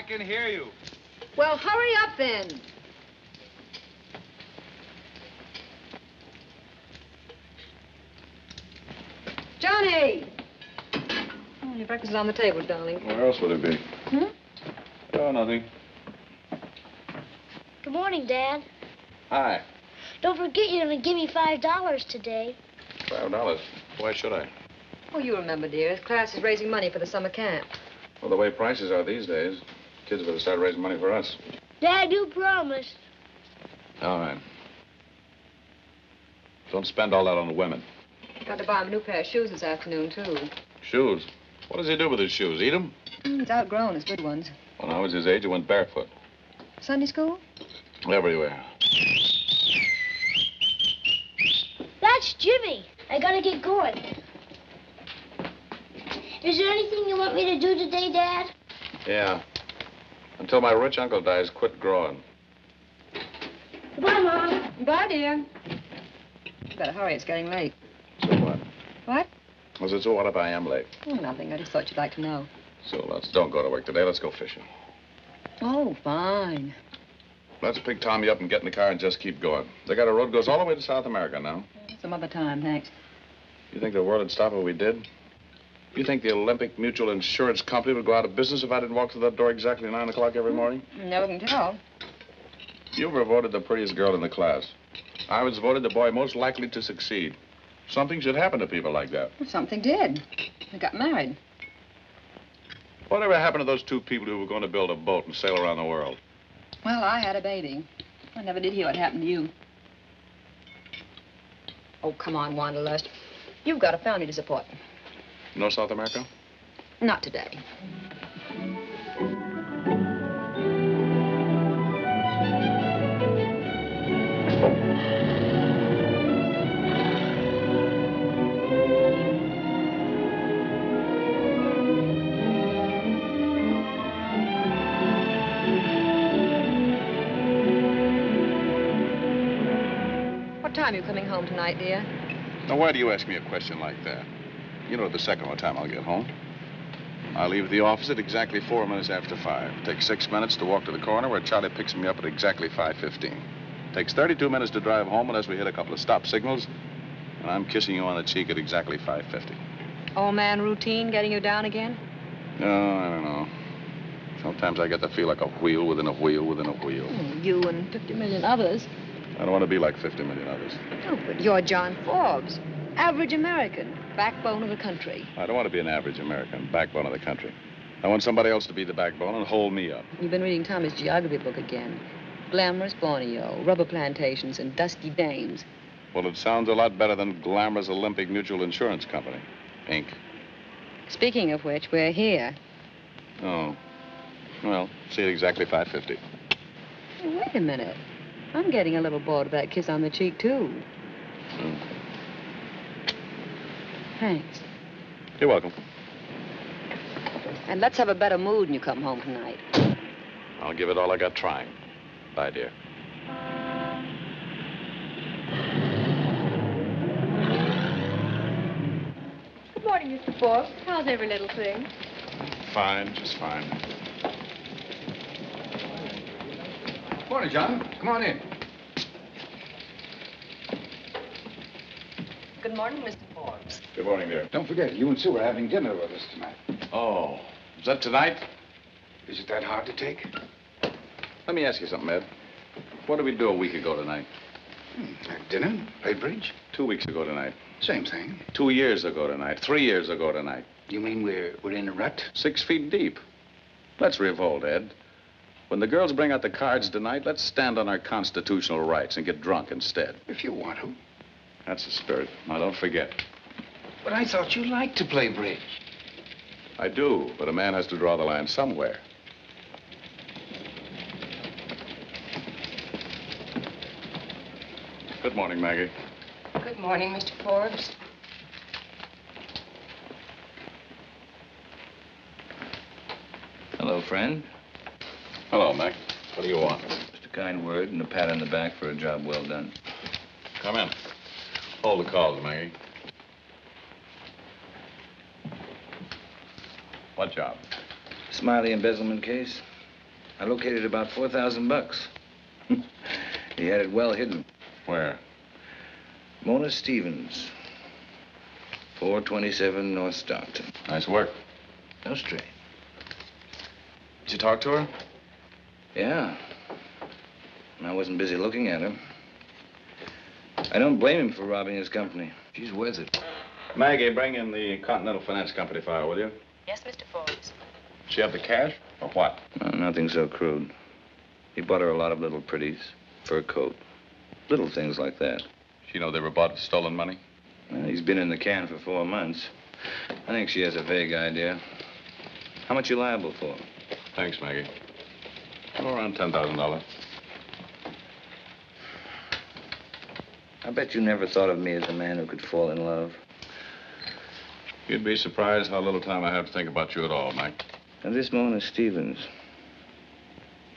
can hear you. Well, hurry up then. Johnny! Oh, your breakfast is on the table, darling. Where else would it be? Oh, nothing. Good morning, Dad. Hi. Don't forget you're going to give me $5 today. $5? Why should I? Oh, you remember, dear. His class is raising money for the summer camp. Well, the way prices are these days, kids better start raising money for us. Dad, you promised. All right. Don't spend all that on the women. Got to buy him a new pair of shoes this afternoon, too. Shoes? What does he do with his shoes? Eat them? He's outgrown his good ones. When I was his age, he went barefoot. Sunday school? Everywhere. That's Jimmy. I got to get going. Is there anything you want me to do today, Dad? Yeah. Until my rich uncle dies, quit growing. Goodbye, Mom. Bye, dear. Better hurry, it's getting late. So what? What? I said, so what if I am late? Oh, nothing. I just thought you'd like to know. So let's don't go to work today. Let's go fishing. Oh, fine. Let's pick Tommy up and get in the car and just keep going. They got a road goes all the way to South America now. Some other time, thanks. You think the world would stop if we did? You think the Olympic Mutual Insurance Company would go out of business if I didn't walk through that door exactly 9 o'clock every morning? Never can tell. You were voted the prettiest girl in the class. I was voted the boy most likely to succeed. Something should happen to people like that. Well, something did. I got married. Whatever happened to those two people who were going to build a boat and sail around the world? Well, I had a baby. I never did hear what happened to you. Oh, come on, Wanderlust. You've got a family to support. No South America? Not today. What time are you coming home tonight, dear? Now, why do you ask me a question like that? You know the second what time I'll get home. I leave the office at exactly 4 minutes after 5. Takes 6 minutes to walk to the corner where Charlie picks me up at exactly 5:15. Takes 32 minutes to drive home unless we hit a couple of stop signals. And I'm kissing you on the cheek at exactly 5:50. Old man routine getting you down again? No, I don't know. Sometimes I get to feel like a wheel within a wheel within a wheel. Oh, you and 50 million others. I don't want to be like 50 million others. Oh, but you're John Forbes. Average American. Backbone of the country. I don't want to be an average American, backbone of the country. I want somebody else to be the backbone and hold me up. You've been reading Tommy's geography book again. Glamorous Borneo, rubber plantations, and dusty dames. Well, it sounds a lot better than glamorous Olympic Mutual Insurance Company, Inc. Speaking of which, we're here. Oh. Well, see you at exactly 5:50. Hey, wait a minute. I'm getting a little bored of that kiss on the cheek, too. Thanks. You're welcome. And let's have a better mood when you come home tonight. I'll give it all I got trying. Bye, dear. Good morning, Mr. Forbes. How's every little thing? Fine, just fine. Morning, John. Come on in. Good morning, Mr. Forbes. Good morning, dear. Don't forget, you and Sue are having dinner with us tonight. Oh, is that tonight? Is it that hard to take? Let me ask you something, Ed. What did we do a week ago tonight? Have dinner, play bridge. 2 weeks ago tonight. Same thing. 2 years ago tonight. 3 years ago tonight. You mean we're in a rut? 6 feet deep. Let's revolt, Ed. When the girls bring out the cards tonight, let's stand on our constitutional rights and get drunk instead. If you want to. That's the spirit. Now, don't forget. But I thought you liked to play bridge. I do, but a man has to draw the line somewhere. Good morning, Maggie. Good morning, Mr. Forbes. Hello, friend. Hello, Mac. What do you want? Just a kind word and a pat on the back for a job well done. Come in. Hold the calls, Maggie. What job? Smiley embezzlement case. I located about $4,000. He had it well hidden. Where? Mona Stevens, 427 North Stockton. Nice work. No strain. Did you talk to her? Yeah. I wasn't busy looking at her. I don't blame him for robbing his company. She's worth it. Maggie, bring in the Continental Finance Company file, will you? Yes, Mr. Forbes. She have the cash, or what? No, nothing so crude. He bought her a lot of little pretties, fur coat, little things like that. She know they were bought with stolen money? Well, he's been in the can for 4 months. I think she has a vague idea. How much you liable for? Thanks, Maggie. Oh, around $10,000. I bet you never thought of me as a man who could fall in love. You'd be surprised how little time I have to think about you at all, Mike. And this Mona Stevens,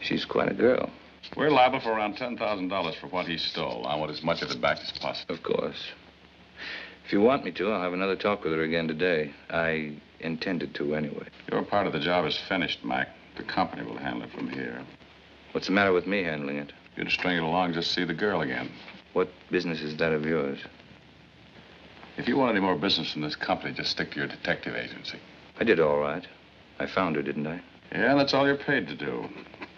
she's quite a girl. We're liable for around $10,000 for what he stole. I want as much of it back as possible. Of course. If you want me to, I'll have another talk with her again today. I intended to anyway. Your part of the job is finished, Mac. The company will handle it from here. What's the matter with me handling it? You'd string it along, just see the girl again. What business is that of yours? If you want any more business from this company, just stick to your detective agency. I did all right. I found her, didn't I? Yeah, that's all you're paid to do.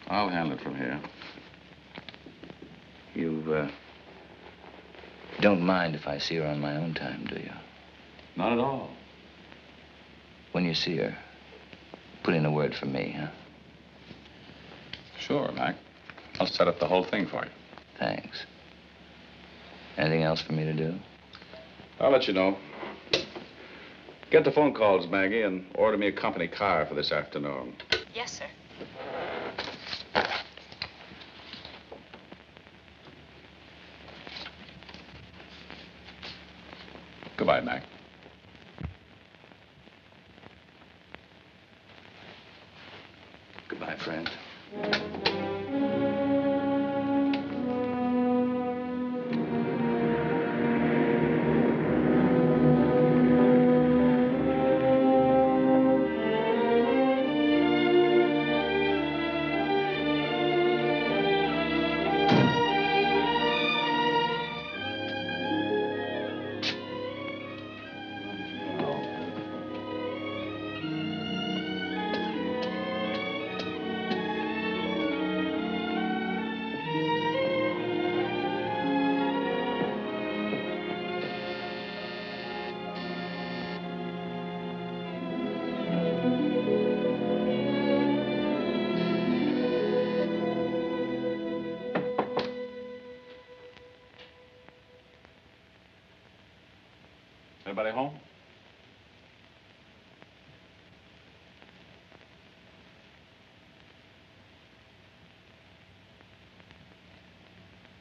I'll handle it from here. You, don't mind if I see her on my own time, do you? Not at all. When you see her, put in a word for me, huh? Sure, Mac. I'll set up the whole thing for you. Thanks. Anything else for me to do? I'll let you know. Get the phone calls, Maggie, and order me a company car for this afternoon. Yes, sir. Goodbye, Mac. Goodbye, friend. Anybody home?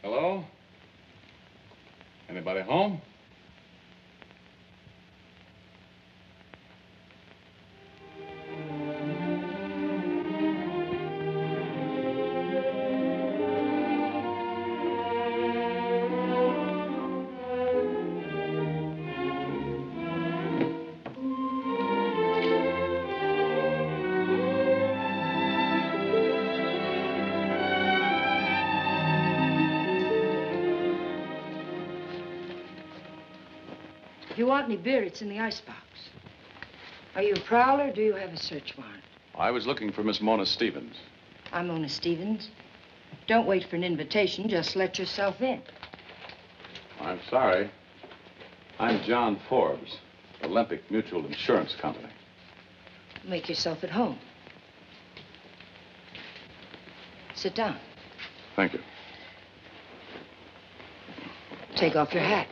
Hello? Anybody home? If you want any beer, it's in the icebox. Are you a prowler or do you have a search warrant? I was looking for Miss Mona Stevens. I'm Mona Stevens. Don't wait for an invitation, just let yourself in. I'm sorry. I'm John Forbes, Olympic Mutual Insurance Company. Make yourself at home. Sit down. Thank you. Take off your hat.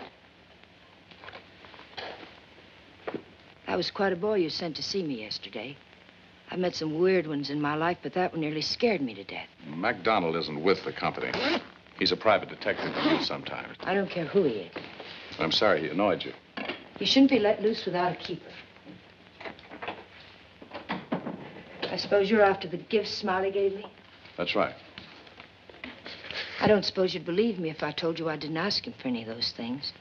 That was quite a boy you sent to see me yesterday. I've met some weird ones in my life, but that one nearly scared me to death. MacDonald isn't with the company. He's a private detective to use sometimes. I don't care who he is. I'm sorry he annoyed you. He shouldn't be let loose without a keeper. I suppose you're after the gifts Smiley gave me? That's right. I don't suppose you'd believe me if I told you I didn't ask him for any of those things.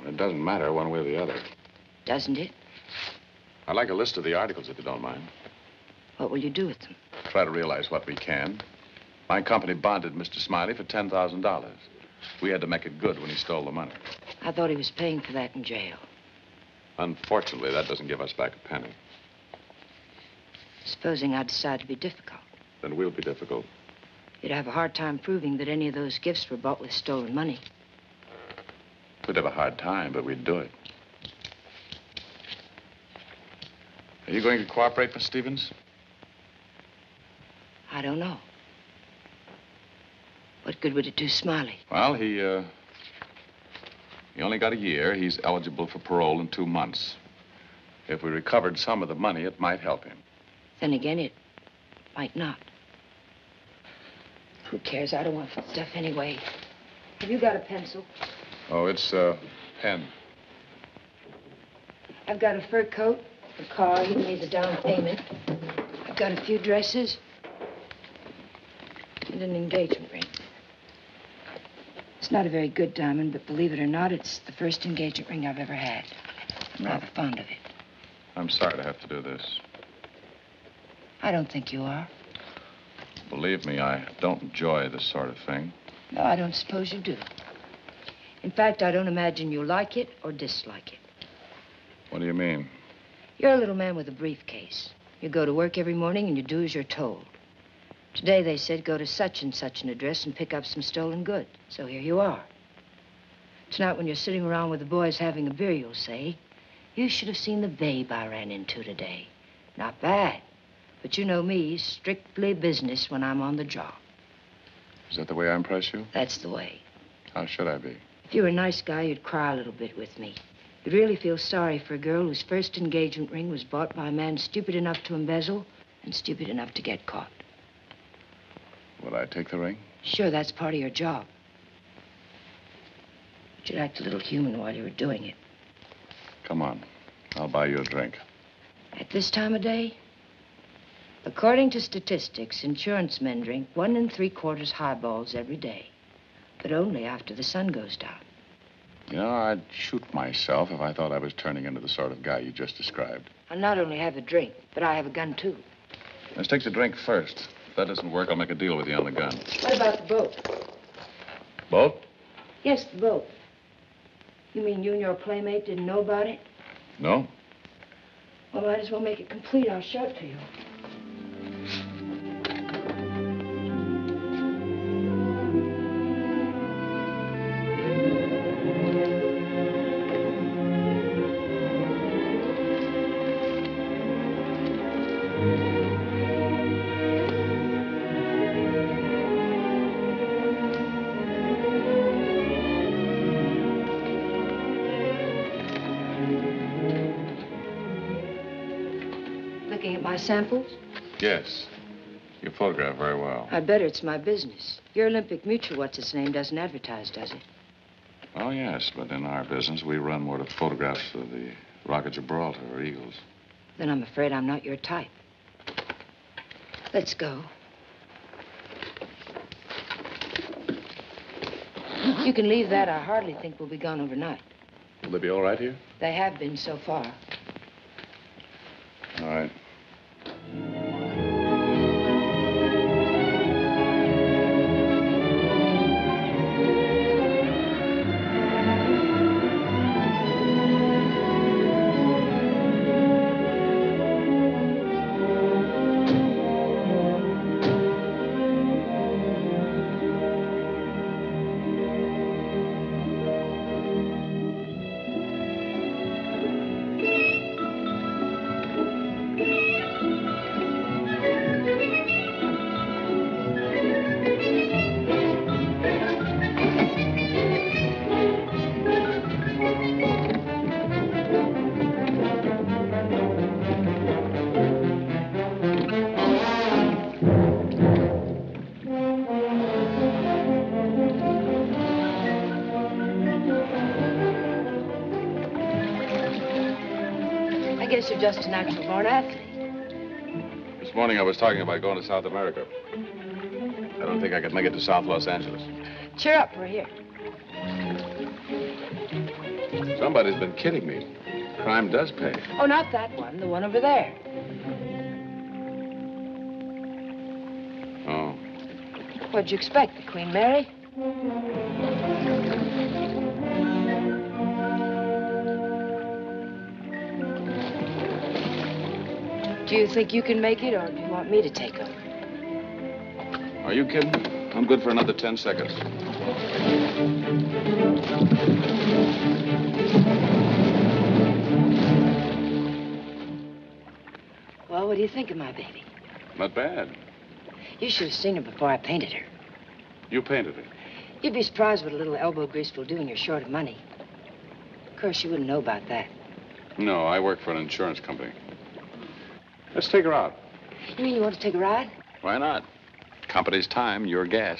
It doesn't matter one way or the other. Doesn't it? I'd like a list of the articles, if you don't mind. What will you do with them? Try to realize what we can. My company bonded Mr. Smiley for $10,000. We had to make it good when he stole the money. I thought he was paying for that in jail. Unfortunately, that doesn't give us back a penny. Supposing I decide to be difficult. Then we'll be difficult. You'd have a hard time proving that any of those gifts were bought with stolen money. We'd have a hard time, but we'd do it. Are you going to cooperate, Miss Stevens? I don't know. What good would it do Smiley? Well, he only got a year. He's eligible for parole in 2 months. If we recovered some of the money, it might help him. Then again, it might not. Who cares? I don't want that stuff anyway. Have you got a pencil? Oh, it's pen. I've got a fur coat, a car, you made the down payment. I've got a few dresses and an engagement ring. It's not a very good diamond, but believe it or not, it's the first engagement ring I've ever had. I'm rather fond of it. I'm sorry to have to do this. I don't think you are. Believe me, I don't enjoy this sort of thing. No, I don't suppose you do. In fact, I don't imagine you like it or dislike it. What do you mean? You're a little man with a briefcase. You go to work every morning and you do as you're told. Today they said go to such and such an address and pick up some stolen goods. So here you are. Tonight when you're sitting around with the boys having a beer, you'll say, you should have seen the babe I ran into today. Not bad. But you know me, strictly business when I'm on the job. Is that the way I impress you? That's the way. How should I be? If you were a nice guy, you'd cry a little bit with me. You'd really feel sorry for a girl whose first engagement ring was bought by a man stupid enough to embezzle and stupid enough to get caught. Would I take the ring? Sure, that's part of your job. But you'd act a little human while you were doing it. Come on. I'll buy you a drink. At this time of day? According to statistics, insurance men drink 1 3/4 highballs every day, but only after the sun goes down. You know, I'd shoot myself if I thought I was turning into the sort of guy you just described. I not only have a drink, but I have a gun, too. Let's take the drink first. If that doesn't work, I'll make a deal with you on the gun. What about the boat? Boat? Yes, the boat. You mean you and your playmate didn't know about it? No. Well, might as well make it complete. I'll show it to you. Looking at my samples? Yes. You photograph very well. I bet it's my business. Your Olympic Mutual, what's its name, doesn't advertise, does it? Oh, yes, but in our business, we run more to photographs of the Rock of Gibraltar or Eagles. Then I'm afraid I'm not your type. Let's go. You can leave that. I hardly think we'll be gone overnight. Will they be all right here? They have been so far. All right. I guess you're just a natural-born athlete. This morning I was talking about going to South America. I don't think I could make it to South Los Angeles. Cheer up, we're here. Somebody's been kidding me. Crime does pay. Oh, not that one, the one over there. What'd you expect, the Queen Mary? Do you think you can make it, or do you want me to take over? Are you kidding? I'm good for another 10 seconds. Well, what do you think of my baby? Not bad. You should have seen her before I painted her. You painted it. You'd be surprised what a little elbow grease will do when you're short of money. Of course, you wouldn't know about that. No, I work for an insurance company. Let's take her out. You mean you want to take a ride? Why not? Company's time, your gas.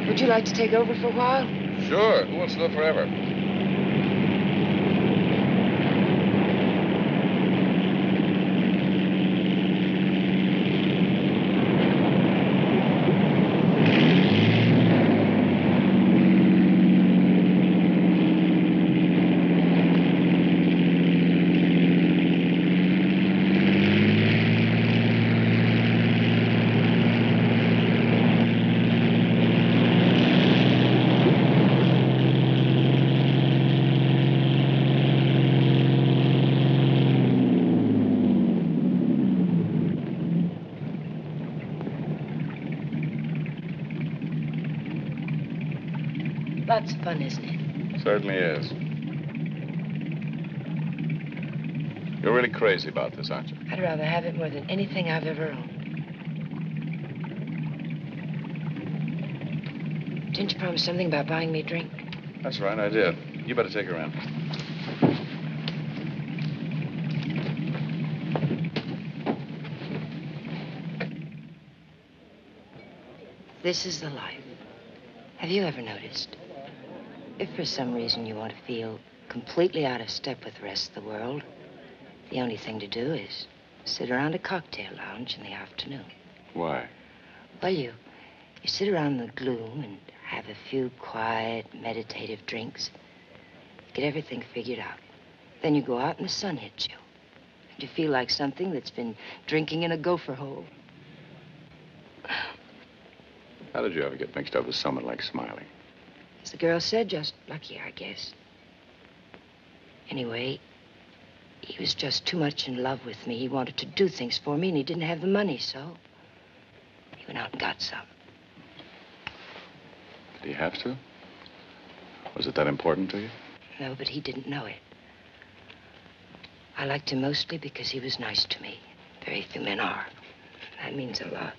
Would you like to take over for a while? Sure. Who wants to live forever? Lots of fun, isn't it? Certainly is. You're really crazy about this, aren't you? I'd rather have it more than anything I've ever owned. Didn't you promise something about buying me a drink? That's right, I did. You better take her in. This is the life. Have you ever noticed? If for some reason you want to feel completely out of step with the rest of the world, the only thing to do is sit around a cocktail lounge in the afternoon. Why? Well, you sit around in the gloom and have a few quiet, meditative drinks. Get everything figured out. Then you go out and the sun hits you. And you feel like something that's been drinking in a gopher hole. How did you ever get mixed up with someone like Smiley? As the girl said, just lucky, I guess. Anyway, he was just too much in love with me. He wanted to do things for me, and he didn't have the money, so he went out and got some. Did he have to? Was it that important to you? No, but he didn't know it. I liked him mostly because he was nice to me. Very few men are. That means a lot.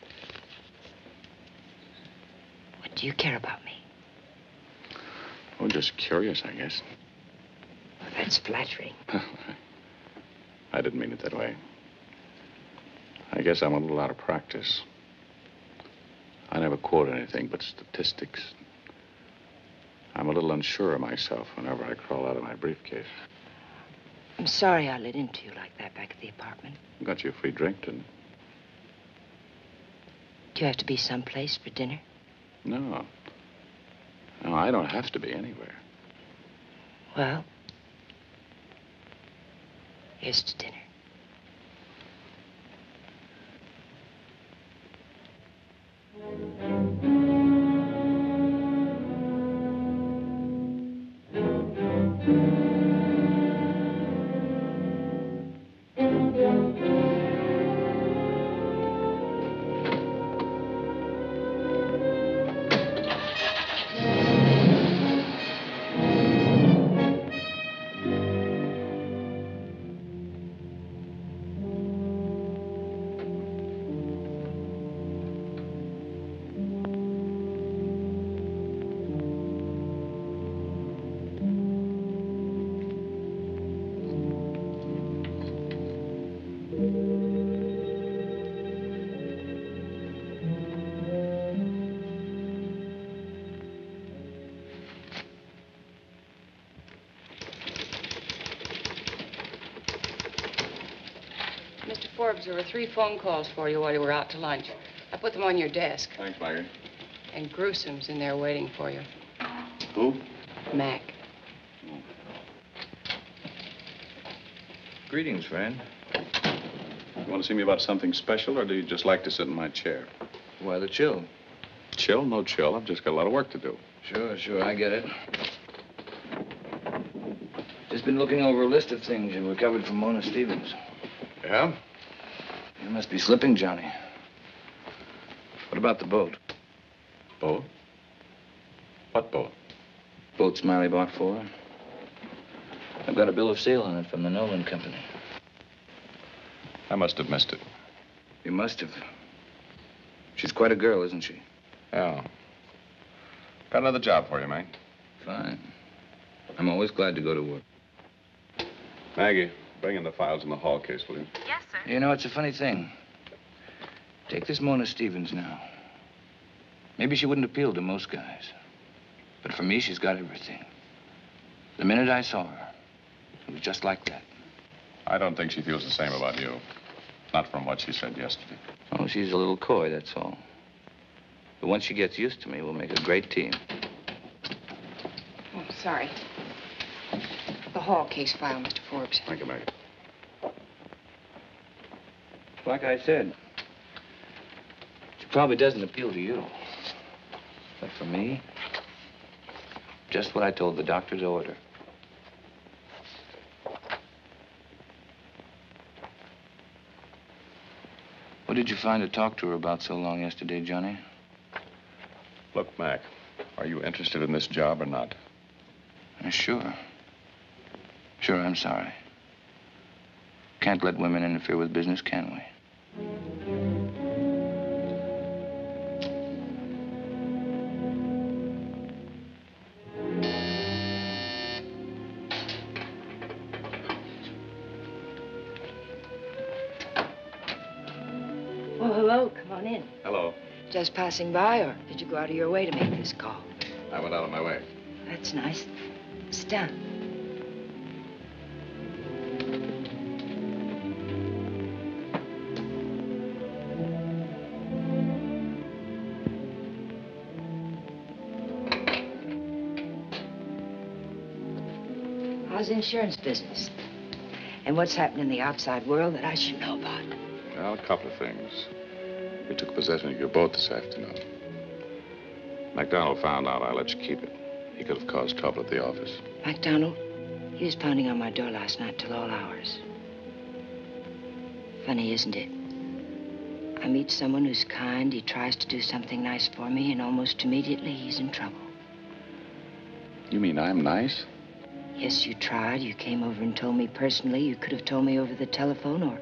What do you care about me? Oh, just curious, I guess. Well, that's flattering. I didn't mean it that way. I guess I'm a little out of practice. I never quote anything but statistics. I'm a little unsure of myself whenever I crawl out of my briefcase. I'm sorry I lit into you like that back at the apartment. Got you a free drink, didn't Do you have to be someplace for dinner? No. No, I don't have to be anywhere. Well, here's to dinner. Forbes, there were 3 phone calls for you while you were out to lunch. I put them on your desk. Thanks, Maggie. And Gruesome's in there waiting for you. Who? Mac. Greetings, friend. You want to see me about something special, or do you just like to sit in my chair? Why the chill? Chill? No chill. I've just got a lot of work to do. Sure, I get it. Just been looking over a list of things you recovered from Mona Stevens. Yeah? You must be slipping, Johnny. What about the boat? Boat? What boat? Boat Smiley bought for her. I've got a bill of sale on it from the Nolan Company. I must have missed it. You must have. She's quite a girl, isn't she? Yeah. Got another job for you, Mag. Fine. I'm always glad to go to work. Maggie, bring in the files in the hall case, will you? Yes, sir. You know, it's a funny thing. Take this Mona Stevens now. Maybe she wouldn't appeal to most guys. But for me, she's got everything. The minute I saw her, it was just like that. I don't think she feels the same about you. Not from what she said yesterday. Oh, she's a little coy, that's all. But once she gets used to me, we'll make a great team. Oh, sorry. The hall case file, Mr. Forbes. Thank you, Maggie. Like I said, she probably doesn't appeal to you. But for me, just what I told the doctor to order. What did you find to talk to her about so long yesterday, Johnny? Look, Mac, are you interested in this job or not? Sure. Sure, I'm sorry. Can't let women interfere with business, can we? Oh, hello. Come on in. Hello. Just passing by, or did you go out of your way to make this call? I went out of my way. That's nice. Sit down. How's the insurance business? And what's happening in the outside world that I should know about? Well, a couple of things. We took possession of your boat this afternoon. MacDonald found out I let you keep it. He could have caused trouble at the office. MacDonald, he was pounding on my door last night till all hours. Funny, isn't it? I meet someone who's kind, he tries to do something nice for me, and almost immediately he's in trouble. You mean I'm nice? Yes, you tried. You came over and told me personally. You could have told me over the telephone or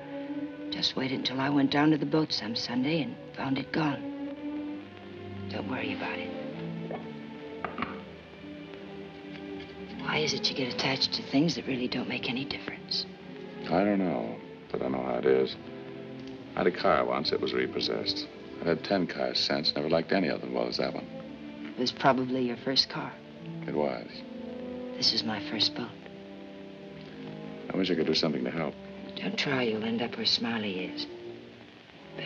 just waited until I went down to the boat some Sunday and found it gone. Don't worry about it. Why is it you get attached to things that really don't make any difference? I don't know, but I know how it is. I had a car once. It was repossessed. I've had 10 cars since. Never liked any of them as well as that one. It was probably your first car. It was. This is my first boat. I wish I could do something to help. Don't try. You'll end up where Smiley is. But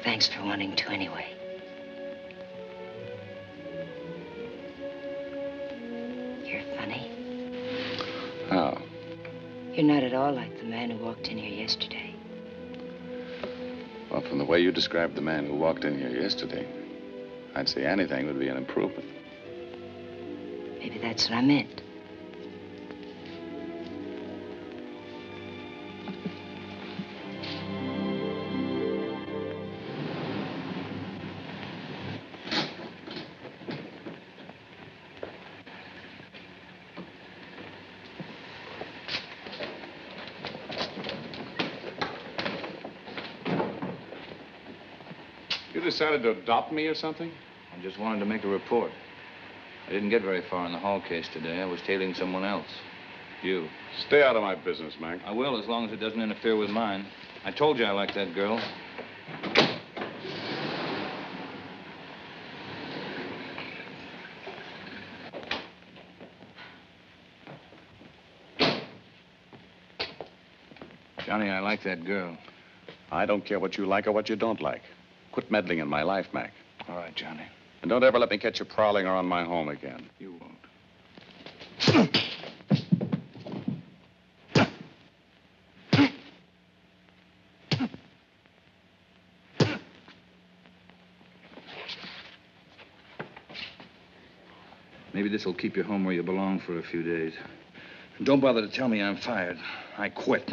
thanks for wanting to anyway. You're funny. How? You're not at all like the man who walked in here yesterday. Well, from the way you described the man who walked in here yesterday, I'd say anything would be an improvement. Maybe that's what I meant. You decided to adopt me or something? I just wanted to make a report. I didn't get very far in the hall case today. I was tailing someone else. You. Stay out of my business, Mac. I will, as long as it doesn't interfere with mine. I told you I liked that girl. Johnny, I like that girl. I don't care what you like or what you don't like. Quit meddling in my life, Mac. All right, Johnny. And don't ever let me catch you prowling around my home again. You won't. Maybe this will keep you home where you belong for a few days. And don't bother to tell me I'm fired. I quit.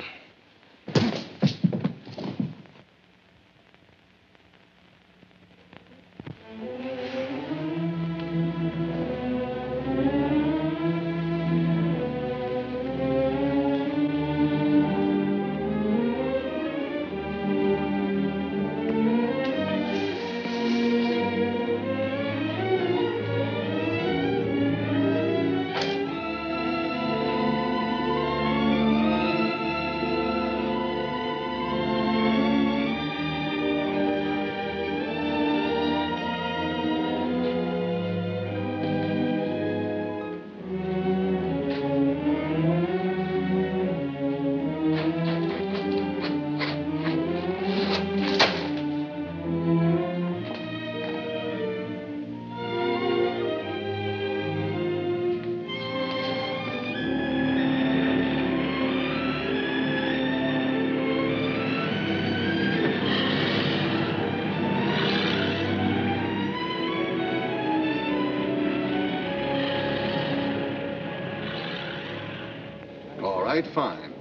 All right, fine.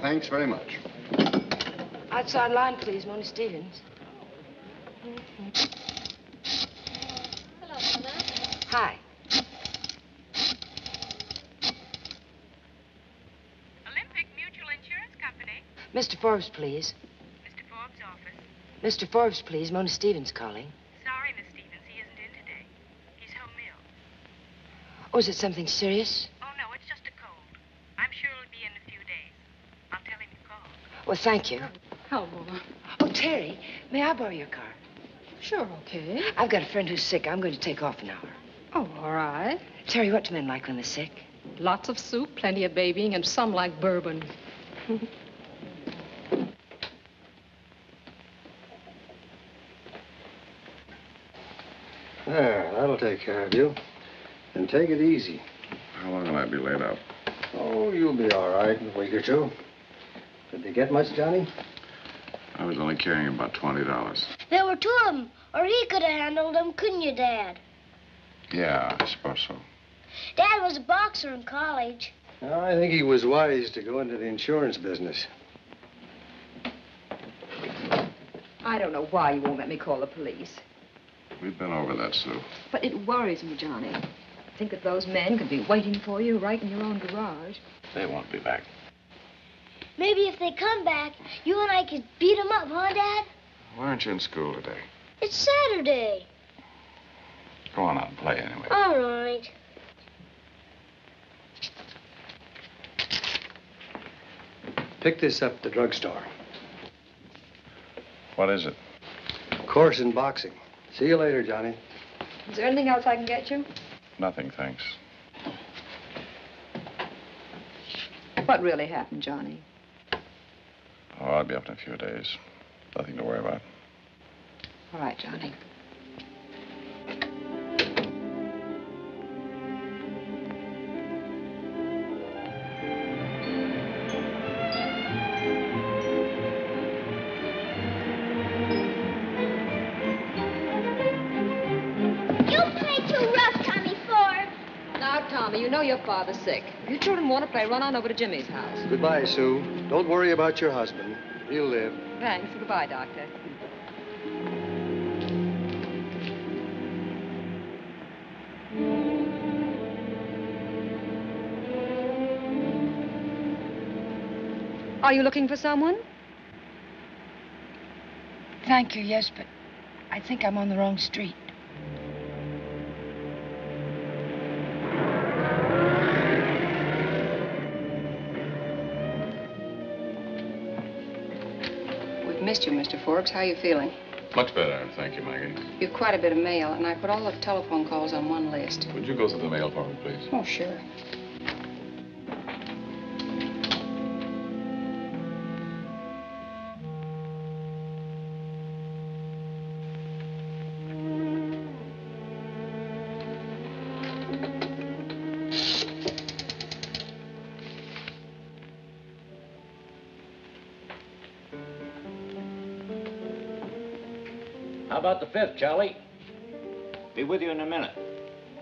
Thanks very much. Outside line, please, Mona Stevens. Hello, Mama. Hi. Olympic Mutual Insurance Company. Mr. Forbes, please. Mr. Forbes' office. Mr. Forbes, please. Mona Stevens calling. Sorry, Miss Stevens, he isn't in today. He's home ill. Oh, is it something serious? Oh, no, it's just a cold. I'm sure he'll be in a few days. I'll tell him you called. Well, thank you. How, Mama? Oh, Terry, may I borrow your car? Sure, okay. I've got a friend who's sick. I'm going to take off an hour. Oh, all right. Terry, what do men like when they're sick? Lots of soup, plenty of babying, and some like bourbon. There, that'll take care of you. And take it easy. How long will I be laid up? Oh, you'll be all right in a week or two. Did they get much, Johnny? I was only carrying about $20. There were two of them, or he could have handled them, couldn't you, Dad? Yeah, I suppose so. Dad was a boxer in college. I think he was wise to go into the insurance business. I don't know why you won't let me call the police. We've been over that, Sue. But it worries me, Johnny. Think that those men could be waiting for you right in your own garage. They won't be back. Maybe if they come back, you and I could beat them up, huh, Dad? Why aren't you in school today? It's Saturday. Go on out and play anyway. All right. Pick this up at the drugstore. What is it? Course in boxing. See you later, Johnny. Is there anything else I can get you? Nothing, thanks. What really happened, Johnny? Oh, I'll be up in a few days. Nothing to worry about. All right, Johnny. You play too rough, Tommy Ford. Now, Tommy, you know your father's sick. If you children want to play, run on over to Jimmy's house. Goodbye, Sue. Don't worry about your husband. He'll live. Thanks. Goodbye, Doctor. Are you looking for someone? Thank you, yes, but I think I'm on the wrong street. We've missed you, Mr. Forbes. How are you feeling? Much better, thank you, Maggie. You've quite a bit of mail, and I put all the telephone calls on one list. Would you go through the mail for me, please? Oh, sure. How about the 5th, Charlie? Be with you in a minute.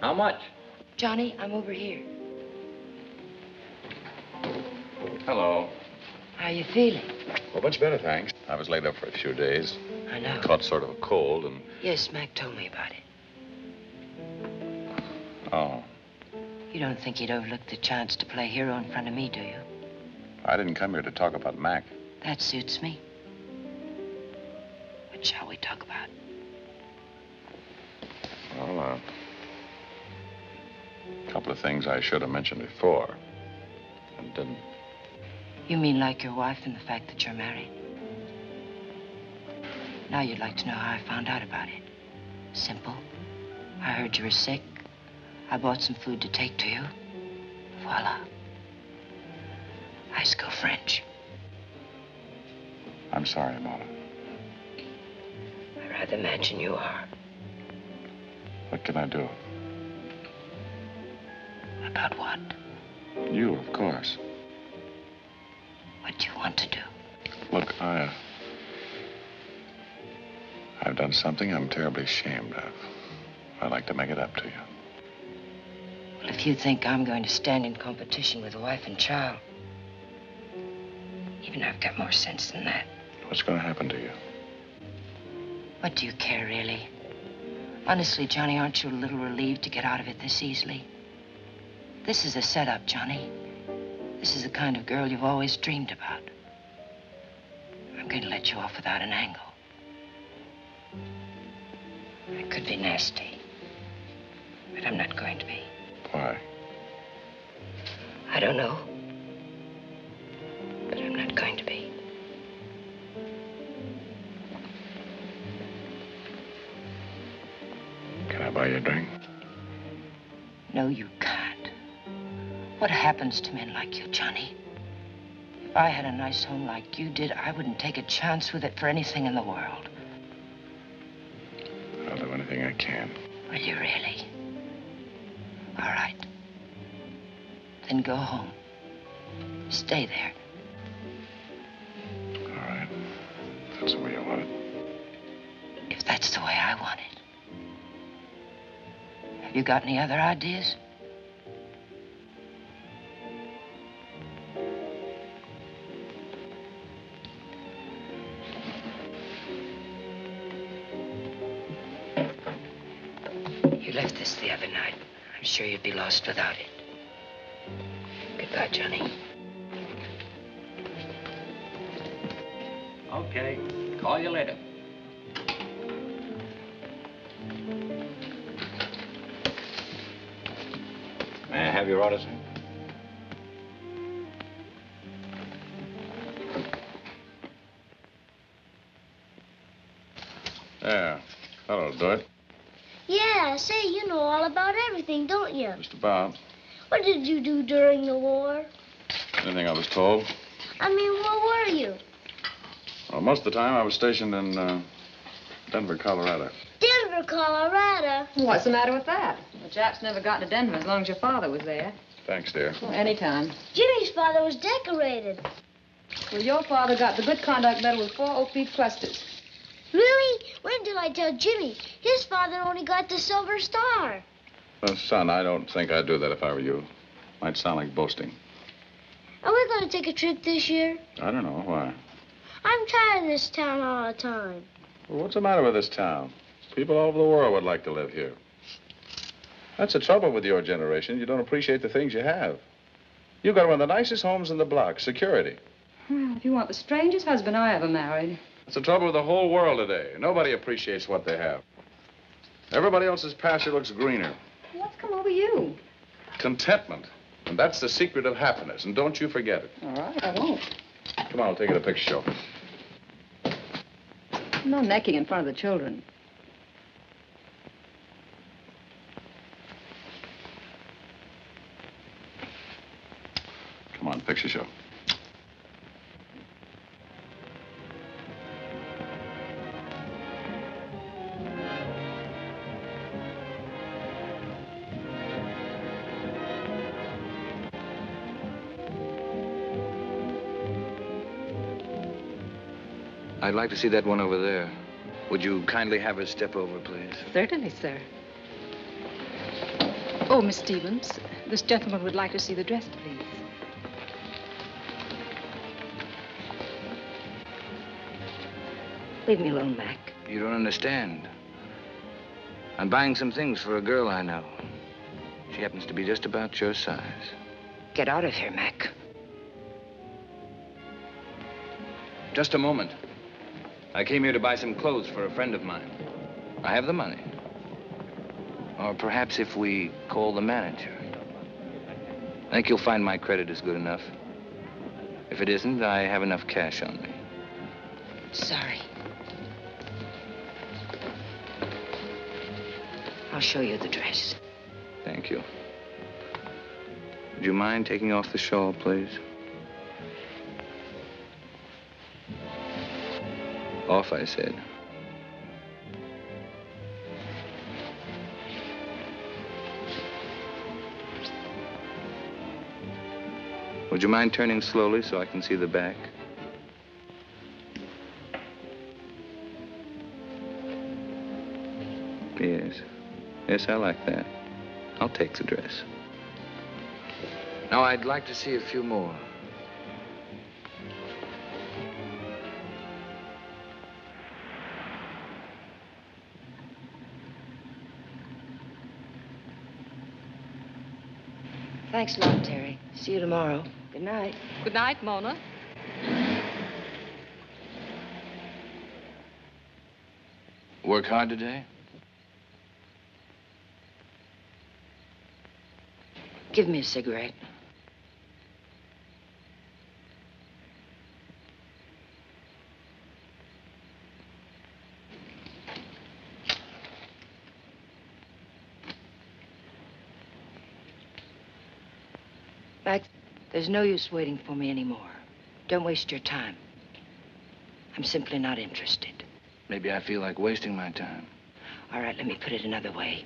How much? Johnny, I'm over here. Hello. How you feeling? Well, much better, thanks. I was laid up for a few days. I know. Caught sort of a cold and... Yes, Mac told me about it. Oh, You don't think he'd overlook the chance to play hero in front of me, do you? I didn't come here to talk about Mac. That suits me. What shall we talk about? Well, a couple of things I should have mentioned before and didn't. You mean like your wife and the fact that you're married? Now you'd like to know how I found out about it. Simple. I heard you were sick. I bought some food to take to you. Voila. I go French. I'm sorry about it. I'd rather imagine you are. What can I do? About what? You, of course. What do you want to do? Look, I've done something I'm terribly ashamed of. I'd like to make it up to you. Well, if you think I'm going to stand in competition with a wife and child, even I've got more sense than that. What's going to happen to you? What do you care, really? Honestly, Johnny, aren't you a little relieved to get out of it this easily? This is a setup, Johnny. This is the kind of girl you've always dreamed about. I'm going to let you off without an angle. I could be nasty, but I'm not going to be. Why? I don't know, but I'm not going to be. Can I buy you a drink? No, you can't. What happens to men like you, Johnny? If I had a nice home like you did, I wouldn't take a chance with it for anything in the world. I'll do anything I can. Will you really? All right. Then go home. Stay there. All right. That's the way you want it. If that's the way I want it. Have you got any other ideas? You left this the other night. I'm sure you'd be lost without it. Goodbye, Johnny. Okay. Call you later. May I have your order, sir? Yeah, that'll do it. Yeah, say, you know all about everything, don't you? Just about. What did you do during the war? Anything I was told. I mean, where were you? Well, most of the time I was stationed in Denver, Colorado. Denver, Colorado. What's the matter with that? The Japs never got to Denver as long as your father was there. Thanks, dear. Well, anytime. Jimmy's father was decorated. Well, your father got the Good Conduct Medal with 4 oak leaf clusters. Really? Wait until I tell Jimmy. His father only got the Silver Star. Well, son, I don't think I'd do that if I were you. Might sound like boasting. Are we going to take a trip this year? I don't know. Why? I'm tired of this town all the time. Well, what's the matter with this town? People all over the world would like to live here. That's the trouble with your generation. You don't appreciate the things you have. You've got one of the nicest homes in the block, security. Well, if you want the strangest husband I ever married. That's the trouble with the whole world today. Nobody appreciates what they have. Everybody else's pasture looks greener. What's come over you? Contentment. And that's the secret of happiness. And don't you forget it. All right, I won't. Come on, I'll take you to the picture show. No necking in front of the children. Come on, picture show. I'd like to see that one over there. Would you kindly have her step over, please? Certainly, sir. Oh, Miss Stevens, this gentleman would like to see the dress, please. Leave me alone, Mac. You don't understand. I'm buying some things for a girl I know. She happens to be just about your size. Get out of here, Mac. Just a moment. I came here to buy some clothes for a friend of mine. I have the money. Or perhaps if we call the manager. I think you'll find my credit is good enough. If it isn't, I have enough cash on me. Sorry. I'll show you the dress. Thank you. Would you mind taking off the shawl, please? Off, I said. Would you mind turning slowly so I can see the back? Yes. Yes, I like that. I'll take the dress. Now, I'd like to see a few more. Thanks a lot, Terry. See you tomorrow. Good night. Good night, Mona. Work hard today? Give me a cigarette. Mac, there's no use waiting for me anymore. Don't waste your time. I'm simply not interested. Maybe I feel like wasting my time. All right, let me put it another way.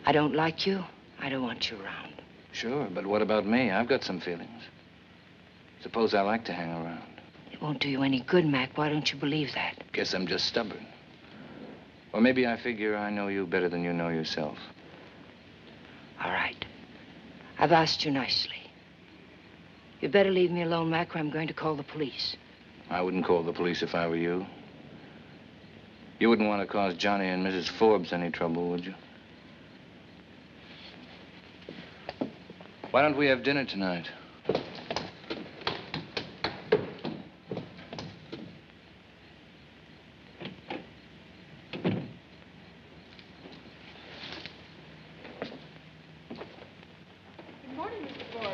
I don't like you. I don't want you around. Sure, but what about me? I've got some feelings. Suppose I like to hang around. It won't do you any good, Mac. Why don't you believe that? Guess I'm just stubborn. Or maybe I figure I know you better than you know yourself. All right. I've asked you nicely. You'd better leave me alone, Mac, or I'm going to call the police. I wouldn't call the police if I were you. You wouldn't want to cause Johnny and Mrs. Forbes any trouble, would you? Why don't we have dinner tonight?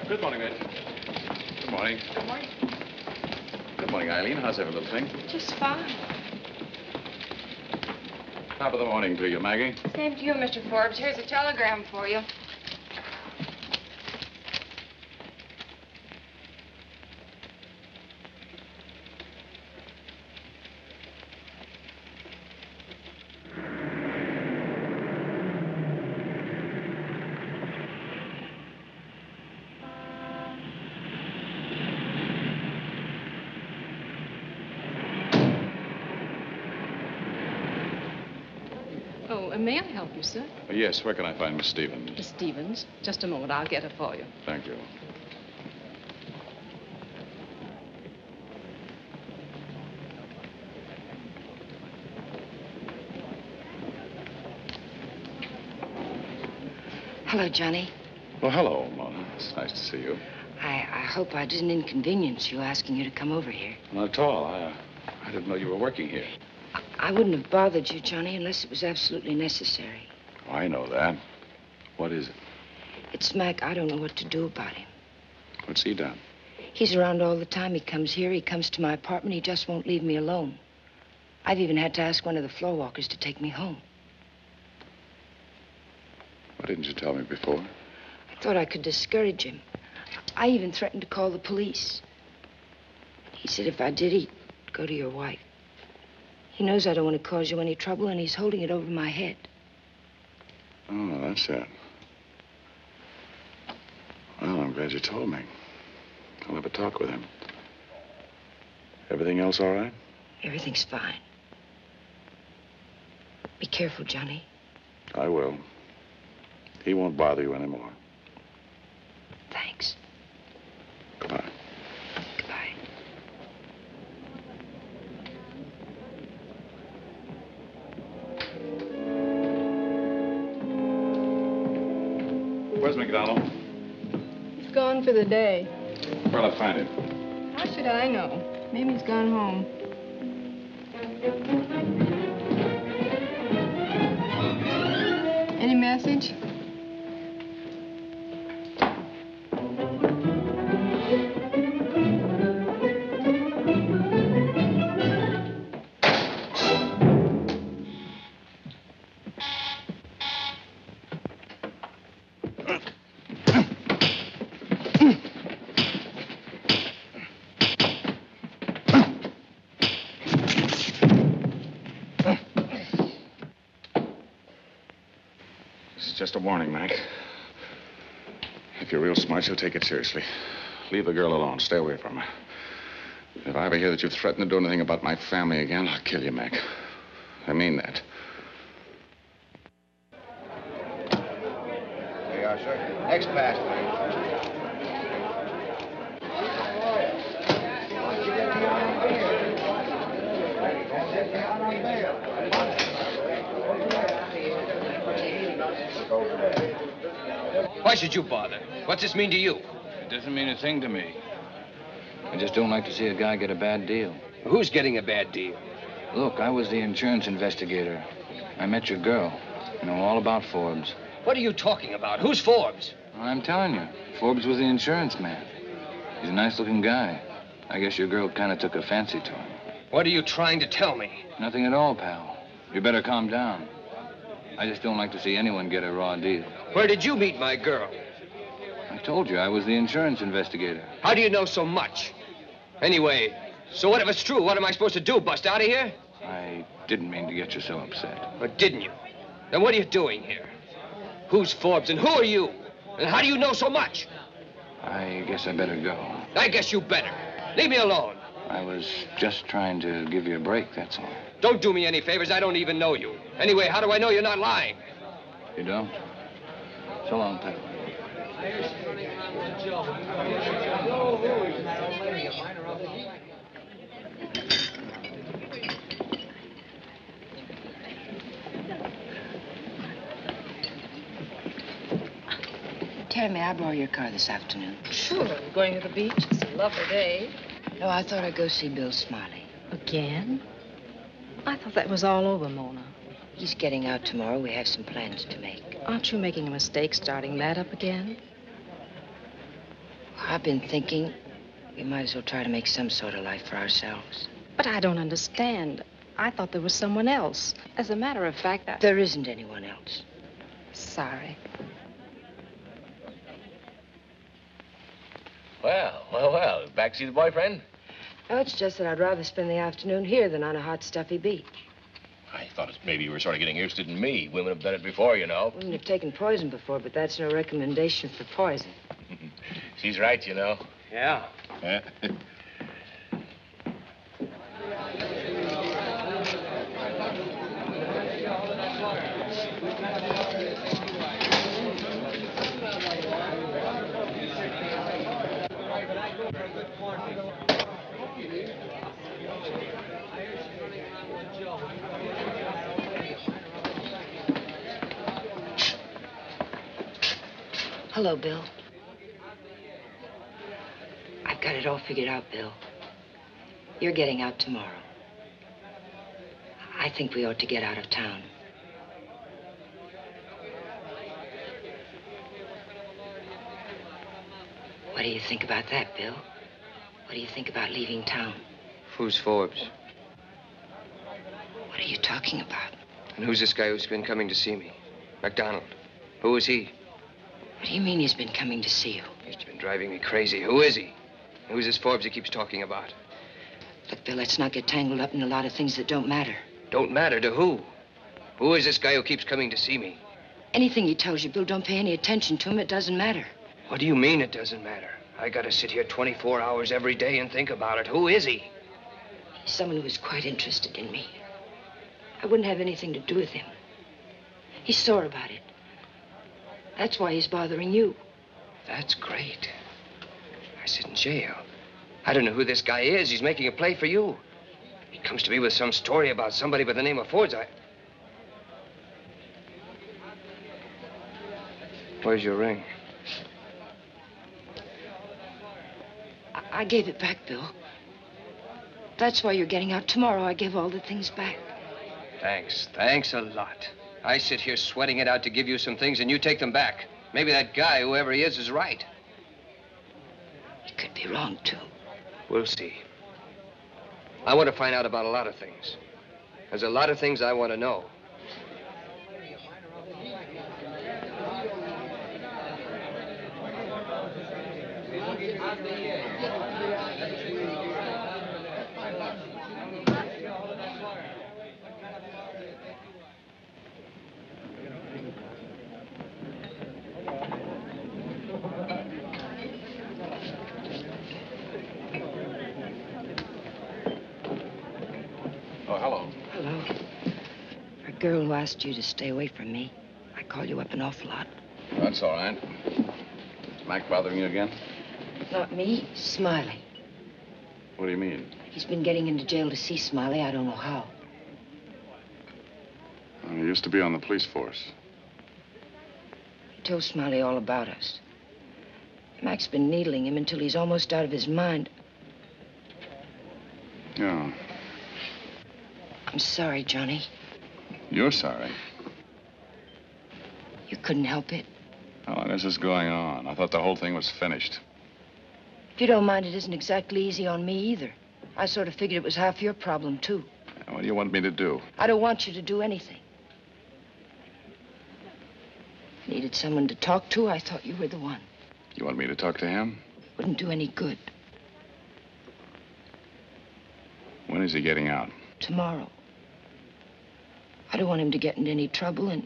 Good morning, Mitch. Good morning. Good morning. Good morning, Eileen. How's every little thing? Just fine. Top of the morning to you, Maggie. Same to you, Mr. Forbes. Here's a telegram for you. May I help you, sir? Yes, where can I find Miss Stevens? Miss Stevens. Just a moment. I'll get her for you. Thank you. Hello, Johnny. Well, hello, Mona. It's nice to see you. I hope I didn't inconvenience you asking you to come over here. Not at all. I didn't know you were working here. I wouldn't have bothered you, Johnny, unless it was absolutely necessary. Oh, I know that. What is it? It's Mac. I don't know what to do about him. What's he done? He's around all the time. He comes here. He comes to my apartment. He just won't leave me alone. I've even had to ask one of the floor walkers to take me home. Why didn't you tell me before? I thought I could discourage him. I even threatened to call the police. He said if I did, he'd go to your wife. He knows I don't want to cause you any trouble, and he's holding it over my head. Oh, that's it. Well, I'm glad you told me. I'll have a talk with him. Everything else all right? Everything's fine. Be careful, Johnny. I will. He won't bother you anymore. Thanks. Goodbye. Goodbye. Where's McDonald? He's gone for the day. Where'll I find him? How should I know? Maybe he's gone home. Any message? Just a warning, Mac. If you're real smart, you'll take it seriously. Leave the girl alone. Stay away from her. If I ever hear that you've threatened to do anything about my family again, I'll kill you, Mac. I mean that. There you are, sir. Next pass, Why should you bother? What's this mean to you? It doesn't mean a thing to me. I just don't like to see a guy get a bad deal. Who's getting a bad deal? Look, I was the insurance investigator. I met your girl. I know all about Forbes. What are you talking about? Who's Forbes? I'm telling you, Forbes was the insurance man. He's a nice-looking guy. I guess your girl kind of took a fancy to him. What are you trying to tell me? Nothing at all, pal. You better calm down. I just don't like to see anyone get a raw deal. Where did you meet my girl? I told you I was the insurance investigator. How do you know so much? Anyway, so what if it's true? What am I supposed to do, bust out of here? I didn't mean to get you so upset. Or didn't you? Then what are you doing here? Who's Forbes and who are you? And how do you know so much? I guess I better go. I guess you better. Leave me alone. I was just trying to give you a break, that's all. Don't do me any favors. I don't even know you. Anyway, how do I know you're not lying? You don't? So long, pal. Terry, may I borrow your car this afternoon? Sure. Going to the beach? It's a lovely day. No, I thought I'd go see Bill Smiley. Again? I thought that was all over, Mona. He's getting out tomorrow. We have some plans to make. Aren't you making a mistake starting that up again? I've been thinking we might as well try to make some sort of life for ourselves. But I don't understand. I thought there was someone else. As a matter of fact, There isn't anyone else. Sorry. Well. Back to see the boyfriend? No, it's just that I'd rather spend the afternoon here than on a hot, stuffy beach. I thought maybe you were sort of getting interested in me. Women have done it before, you know. Women have taken poison before, but that's no recommendation for poison. She's right, you know. Yeah. Hello, Bill. I've got it all figured out, Bill. You're getting out tomorrow. I think we ought to get out of town. What do you think about that, Bill? What do you think about leaving town? Who's Forbes? What are you talking about? And who's this guy who's been coming to see me? McDonald. Who is he? What do you mean he's been coming to see you? He's been driving me crazy. Who is he? Who's this Forbes he keeps talking about? Look, Bill, let's not get tangled up in a lot of things that don't matter. Don't matter to who? Who is this guy who keeps coming to see me? Anything he tells you, Bill, don't pay any attention to him. It doesn't matter. What do you mean it doesn't matter? I gotta sit here 24 hours every day and think about it. Who is he? He's someone who is quite interested in me. I wouldn't have anything to do with him. He's sore about it. That's why he's bothering you. That's great. I sit in jail. I don't know who this guy is. He's making a play for you. He comes to me with some story about somebody by the name of Fords. Where's your ring? I gave it back, Bill. That's why you're getting out tomorrow. I gave all the things back. Thanks. Thanks a lot. I sit here sweating it out to give you some things, and you take them back. Maybe that guy, whoever he is right. He could be wrong, too. We'll see. I want to find out about a lot of things. There's a lot of things I want to know. Oh, hello. Hello. A girl who asked you to stay away from me. I call you up an awful lot. That's all right. Is Mac bothering you again? Not me, Smiley. What do you mean? He's been getting into jail to see Smiley. I don't know how. He used to be on the police force. He told Smiley all about us. Mac's been needling him until he's almost out of his mind. Yeah. I'm sorry, Johnny. You're sorry. You couldn't help it. How long is this going on? I thought the whole thing was finished. If you don't mind, it isn't exactly easy on me either. I sort of figured it was half your problem, too. What do you want me to do? I don't want you to do anything. Needed someone to talk to, I thought you were the one. You want me to talk to him? Wouldn't do any good. When is he getting out? Tomorrow. I don't want him to get into any trouble, and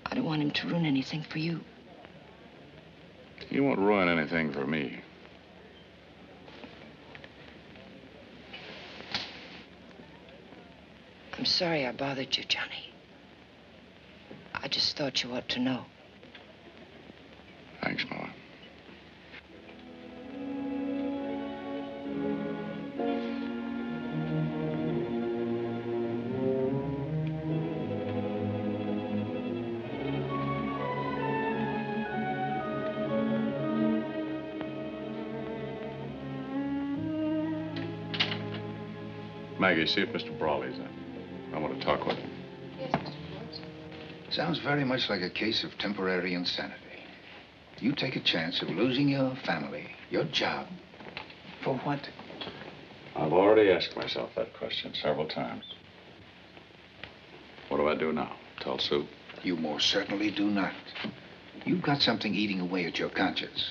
I don't want him to ruin anything for you. He won't ruin anything for me. I'm sorry I bothered you, Johnny. I just thought you ought to know. Thanks, Mama. Maggie, see if Mr. Brawley's in. I want to talk with him. Yes, Mr. Forbes. Sounds very much like a case of temporary insanity. You take a chance of losing your family, your job. For what? I've already asked myself that question several times. What do I do now? Tell Sue? You most certainly do not. You've got something eating away at your conscience.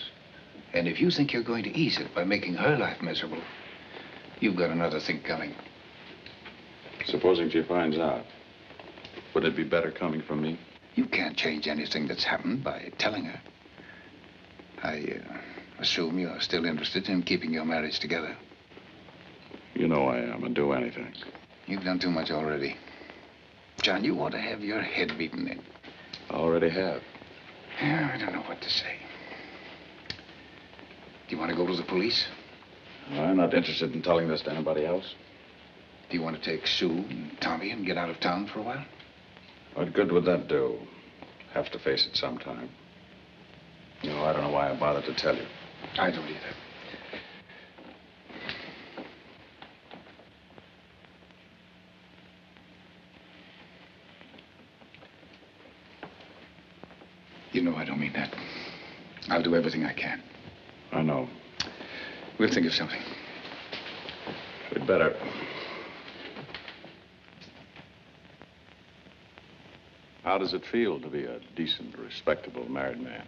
And if you think you're going to ease it by making her life miserable, you've got another thing coming. Supposing she finds out, would it be better coming from me? You can't change anything that's happened by telling her. I assume you're still interested in keeping your marriage together. You know I am. I'd do anything. You've done too much already. John, you ought to have your head beaten in. I already have. Yeah, I don't know what to say. Do you want to go to the police? I'm not interested in telling this to anybody else. Do you want to take Sue and Tommy and get out of town for a while? What good would that do? Have to face it sometime. You know, I don't know why I bothered to tell you. I don't either. You know I don't mean that. I'll do everything I can. I know. We'll think of something. We'd better. How does it feel to be a decent, respectable married man?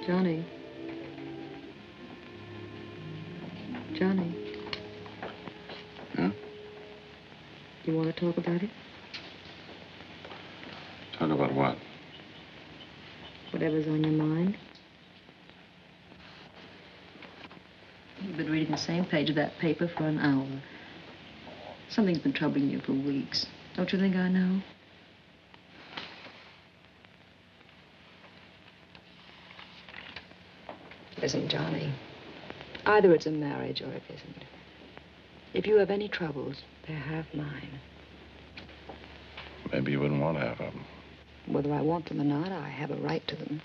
Johnny. Johnny. You want to talk about it? Talk about what? Whatever's on your mind. You've been reading the same page of that paper for an hour. Something's been troubling you for weeks. Don't you think I know? Listen, Johnny. Either it's a marriage or it isn't. If you have any troubles, they're half mine. Maybe you wouldn't want to have them. Whether I want them or not, I have a right to them.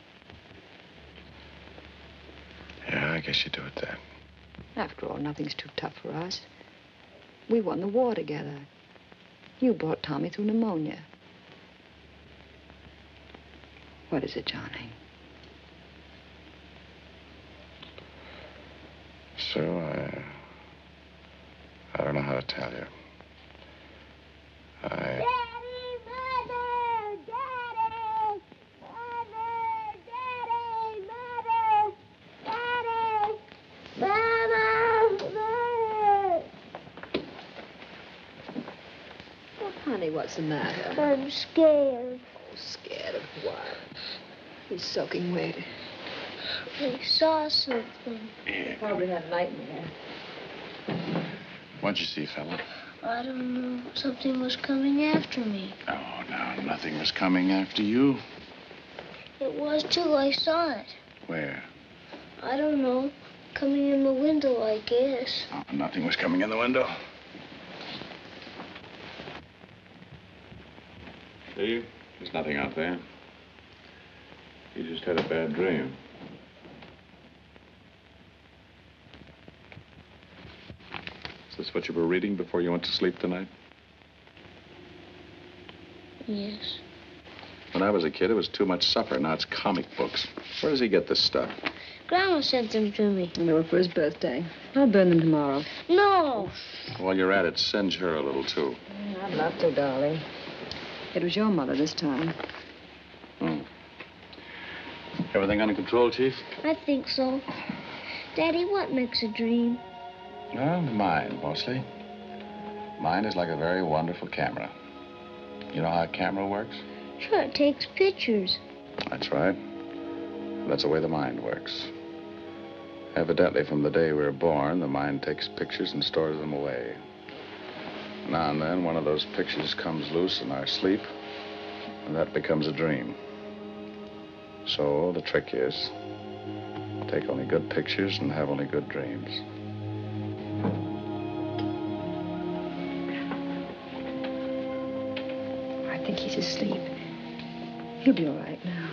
Yeah, I guess you do it then. After all, nothing's too tough for us. We won the war together. You brought Tommy through pneumonia. What is it, Johnny? Sue, I don't know how to tell you. Daddy, Mother, Daddy, Mother, Daddy, Mother, Daddy, Mother. Oh, honey, what's the matter? I'm scared. Oh, scared of what? He's soaking wet. I saw something. Probably had a nightmare. What'd you see, fella? I don't know. Something was coming after me. Oh, no, nothing was coming after you. It was too. I saw it. Where? I don't know. Coming in the window, I guess. Oh, nothing was coming in the window. See? There's nothing out there. You just had a bad dream. Is this what you were reading before you went to sleep tonight? Yes. When I was a kid, it was too much supper. Now it's comic books. Where does he get this stuff? Grandma sent them to me. They were for his birthday. I'll burn them tomorrow. No. While you're at it, singe her a little, too. I'd love to, darling. It was your mother this time. Everything under control, Chief? I think so. Daddy, what makes a dream? Well, the mind, mostly. Mind is like a very wonderful camera. You know how a camera works? Sure, it takes pictures. That's right. That's the way the mind works. Evidently, from the day we were born, the mind takes pictures and stores them away. Now and then, one of those pictures comes loose in our sleep, and that becomes a dream. So, the trick is, take only good pictures and have only good dreams. I think he's asleep. He'll be all right now.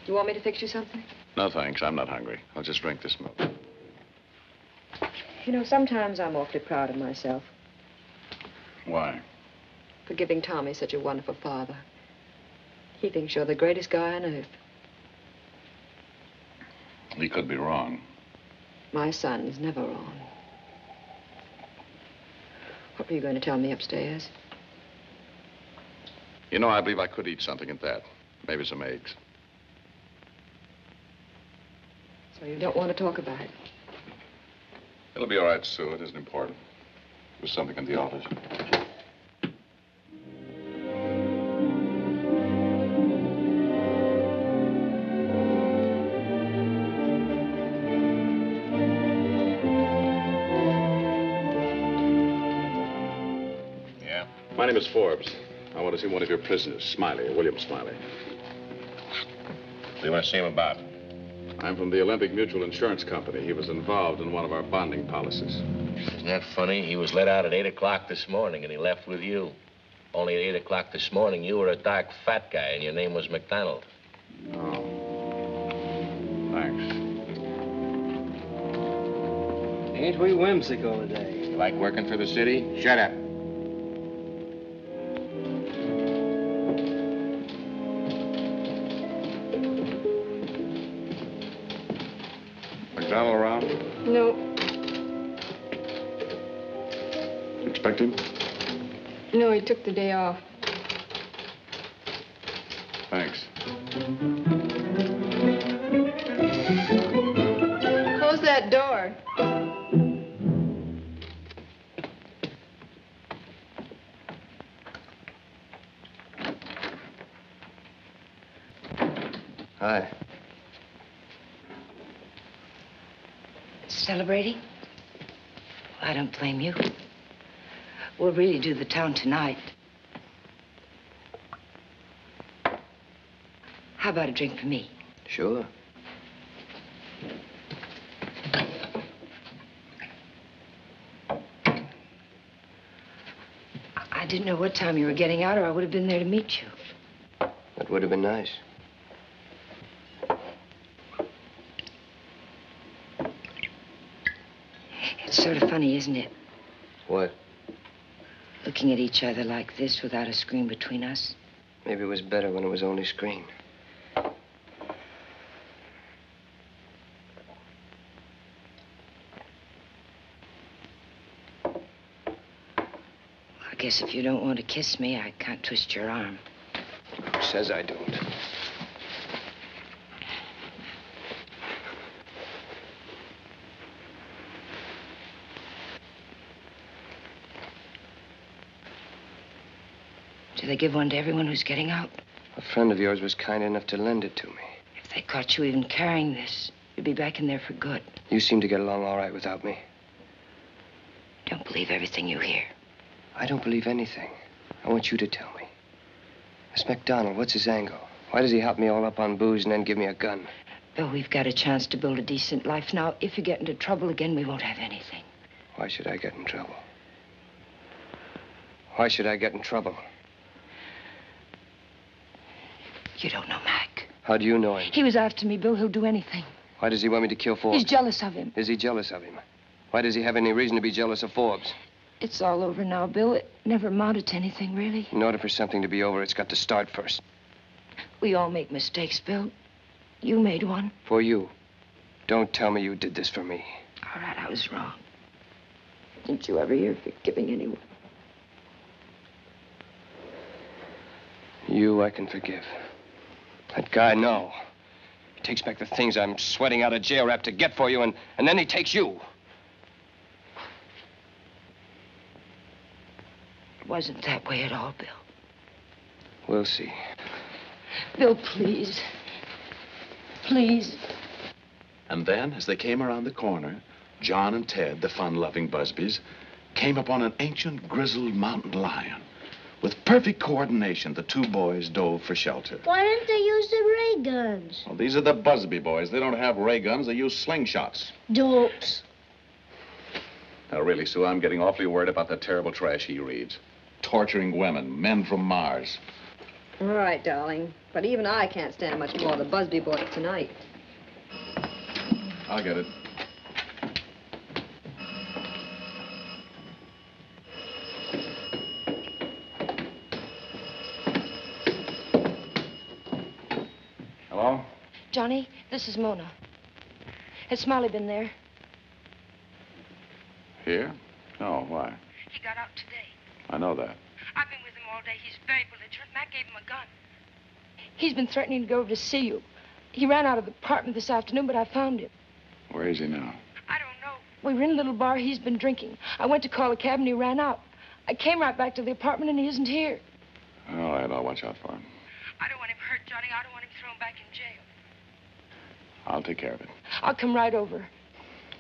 You want me to fix you something? No, thanks. I'm not hungry. I'll just drink this milk. You know, sometimes I'm awfully proud of myself Why? for giving Tommy such a wonderful father. He thinks you're the greatest guy on earth. He could be wrong. My son's never wrong. What were you going to tell me upstairs? You know, I believe I could eat something at that. Maybe some eggs. So you don't want to talk about it? It'll be all right, Sue. It isn't important. There's something in the office. Yeah? My name is Forbes. I want to see one of your prisoners, Smiley, William Smiley. What do you want to see him about? I'm from the Olympic Mutual Insurance Company. He was involved in one of our bonding policies. Isn't that funny? He was let out at 8 o'clock this morning, and he left with you. Only at 8 o'clock this morning, you were a dark, fat guy, and your name was McDonald. Oh. Thanks. Ain't we whimsical today? You like working for the city? Shut up. McDonald around? No. You expect him? No, he took the day off. Thanks. Close that door. Hi. Celebrating? Well, I don't blame you. We'll really do the town tonight. How about a drink for me? Sure. I didn't know what time you were getting out, or I would have been there to meet you. That would have been nice. It's sort of funny, isn't it? What? Looking at each other like this without a screen between us. Maybe it was better when it was only screen. I guess if you don't want to kiss me, I can't twist your arm. Who says I don't? Do they give one to everyone who's getting out? A friend of yours was kind enough to lend it to me. If they caught you even carrying this, you'd be back in there for good. You seem to get along all right without me. Don't believe everything you hear. I don't believe anything. I want you to tell me. This McDonald, what's his angle? Why does he hop me all up on booze and then give me a gun? Bill, we've got a chance to build a decent life now. If you get into trouble again, we won't have anything. Why should I get in trouble? Why should I get in trouble? You don't know Mac. How do you know him? He was after me, Bill. He'll do anything. Why does he want me to kill Forbes? He's jealous of him. Is he jealous of him? Why does he have any reason to be jealous of Forbes? It's all over now, Bill. It never amounted to anything, really. In order for something to be over, it's got to start first. We all make mistakes, Bill. You made one. For you. Don't tell me you did this for me. All right, I was wrong. Didn't you ever hear of forgiving anyone? You, I can forgive. That guy, no. He takes back the things I'm sweating out a jail rap to get for you, and then he takes you. It wasn't that way at all, Bill. We'll see. Bill, please. Please. And then, as they came around the corner, John and Ted, the fun-loving Busbys, came upon an ancient, grizzled mountain lion. With perfect coordination, the two boys dove for shelter. Why didn't they use the ray guns? Well, these are the Busby boys. They don't have ray guns. They use slingshots. Dopes. Now, really, Sue, I'm getting awfully worried about the terrible trash he reads. Torturing women, men from Mars. All right, darling. But even I can't stand much more of the Busby boys tonight. I'll get it. Hello? Johnny, this is Mona. Has Smiley been there? Here? No, why? He got out today. I know that. I've been with him all day. He's very belligerent. Mac gave him a gun. He's been threatening to go over to see you. He ran out of the apartment this afternoon, but I found him. Where is he now? I don't know. We were in a little bar. He's been drinking. I went to call a cab, and he ran out. I came right back to the apartment, and he isn't here. All right, I'll watch out for him. I don't want him hurt, Johnny. I don't want him thrown back in jail. I'll take care of it. I'll come right over.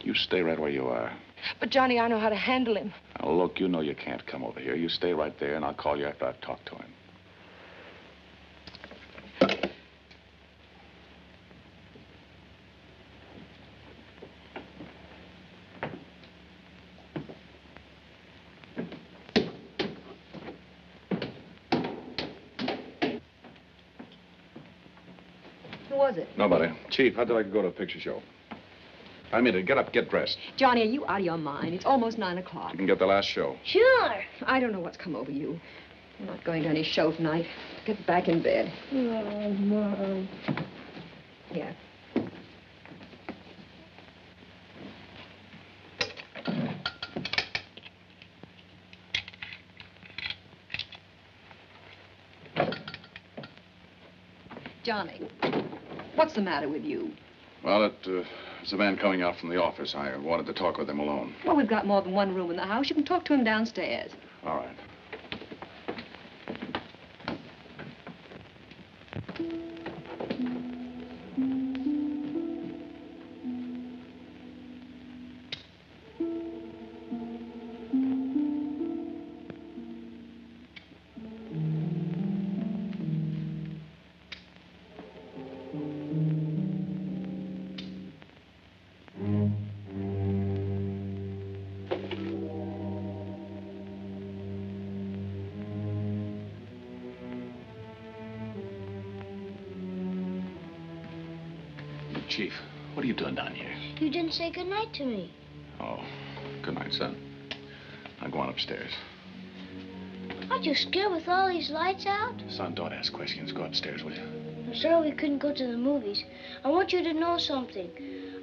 You stay right where you are. But, Johnny, I know how to handle him. Now, look, you know you can't come over here. You stay right there, and I'll call you after I've talked to him. was it? Nobody. Chief, how'd you like to go to a picture show? I mean, get up, get dressed. Johnny, are you out of your mind? It's almost 9 o'clock. You can get the last show. Sure. I don't know what's come over you. I'm not going to any show tonight. Get back in bed. Oh, Mom. Here. Johnny, what's the matter with you? Well, it's a man coming out from the office. I wanted to talk with him alone. Well, we've got more than one room in the house. You can talk to him downstairs. All right. Chief, what are you doing down here? You didn't say goodnight to me. Oh, good night, son. I'll go on upstairs. Aren't you scared with all these lights out? Son, don't ask questions. Go upstairs, will you? I'm sorry we couldn't go to the movies. I want you to know something.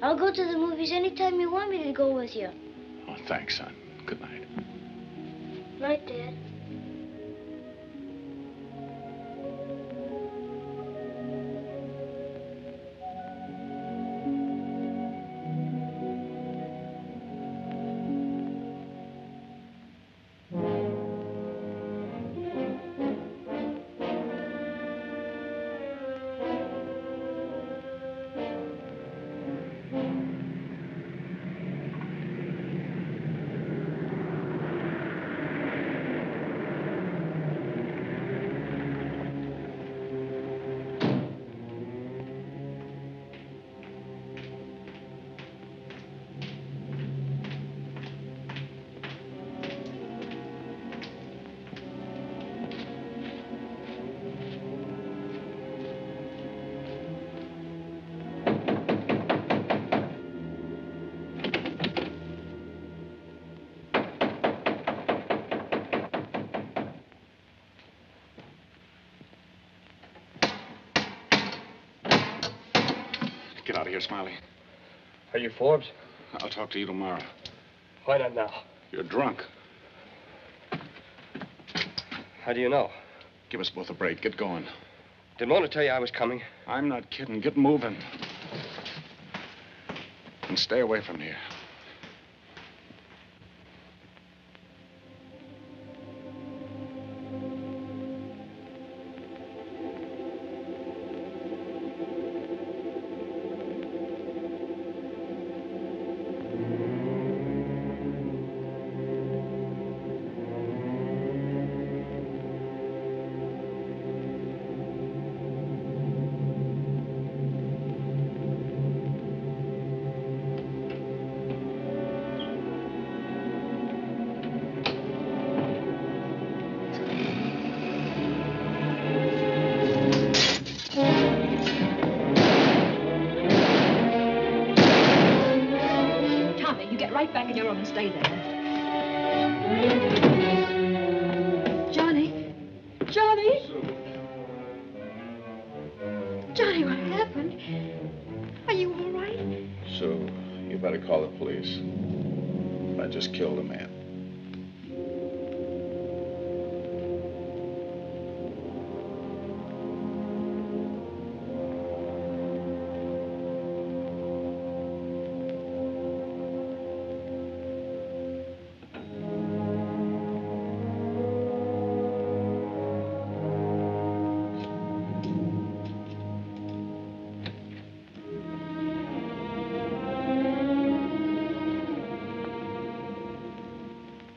I'll go to the movies anytime you want me to go with you. Oh, thanks, son. Good night. Night, Dad. Get out of here, Smiley. Are you Forbes? I'll talk to you tomorrow. Why not now? You're drunk. How do you know? Give us both a break. Get going. Did Mona tell you I was coming? I'm not kidding. Get moving. And stay away from here. Right back in your room and stay there. Johnny? Johnny? Johnny, what happened? Are you all right? Sue, you better call the police. I just killed a man.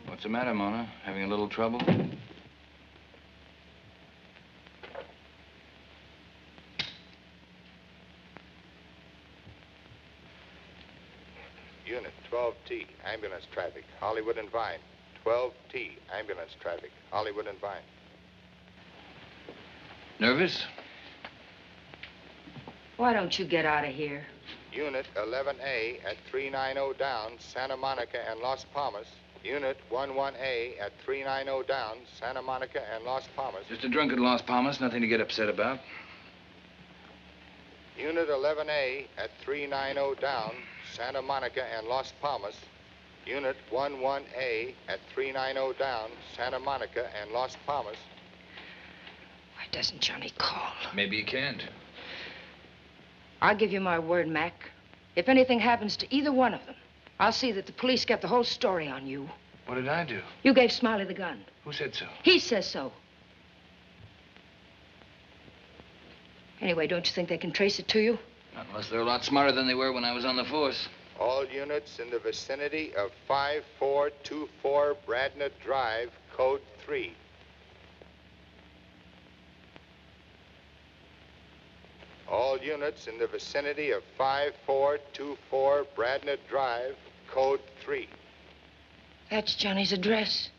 What's the matter, Mona? Having a little trouble? Unit 12T, ambulance traffic, Hollywood and Vine. 12T, ambulance traffic, Hollywood and Vine. Nervous? Why don't you get out of here? Unit 11A at 390 down, Santa Monica and Las Palmas. Unit 11A at 390 down, Santa Monica and Las Palmas. Just a drunk at Las Palmas, nothing to get upset about. Unit 11A at 390 down, Santa Monica and Las Palmas. Unit 11A at 390 down, Santa Monica and Las Palmas. Why doesn't Johnny call? Maybe he can't. I'll give you my word, Mac. If anything happens to either one of them, I'll see that the police get the whole story on you. What did I do? You gave Smiley the gun. Who said so? He says so. Anyway, don't you think they can trace it to you? Not unless they're a lot smarter than they were when I was on the force. All units in the vicinity of 5424 Bradna Drive, code 3. All units in the vicinity of 5424 Bradna Drive, code 3. That's Johnny's address.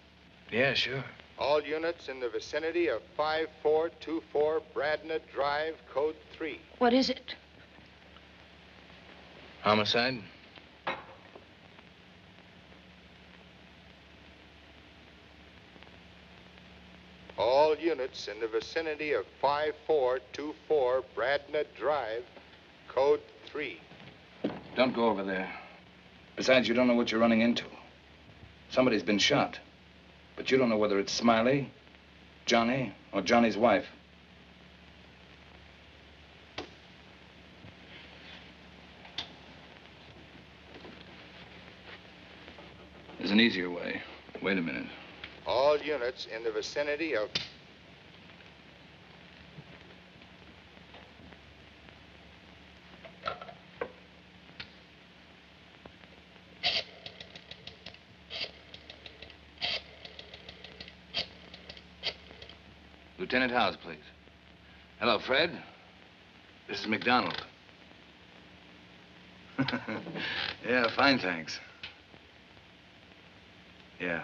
Yeah, sure. All units in the vicinity of 5424 Bradna Drive, code 3. What is it? Homicide? All units in the vicinity of 5424 Bradna Drive, code 3. Don't go over there. Besides, you don't know what you're running into. Somebody's been shot. But you don't know whether it's Smiley, Johnny, or Johnny's wife. There's an easier way. Wait a minute. All units in the vicinity of... Lieutenant Howes, please. Hello, Fred. This is McDonald. Yeah, fine, thanks. Yeah.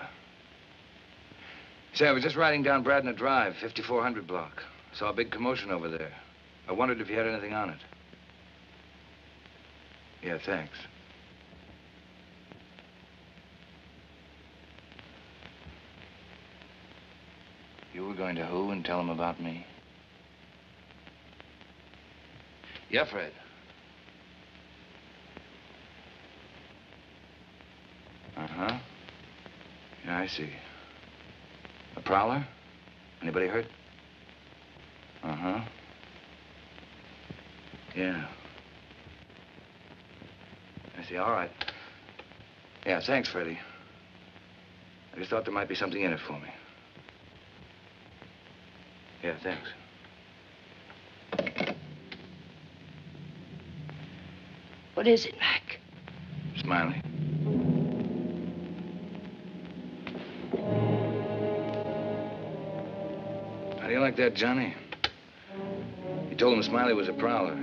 Say, I was just riding down Bradna Drive, 5400 block. Saw a big commotion over there. I wondered if you had anything on it. Yeah, thanks. You were going to who and tell him about me? Yeah, Fred. Uh-huh. Yeah, I see. A prowler? Anybody hurt? Uh-huh. Yeah. I see, all right. Yeah, thanks, Freddie. I just thought there might be something in it for me. Yeah, thanks. What is it, Mac? Smiley. How do you like that, Johnny? You told him Smiley was a prowler.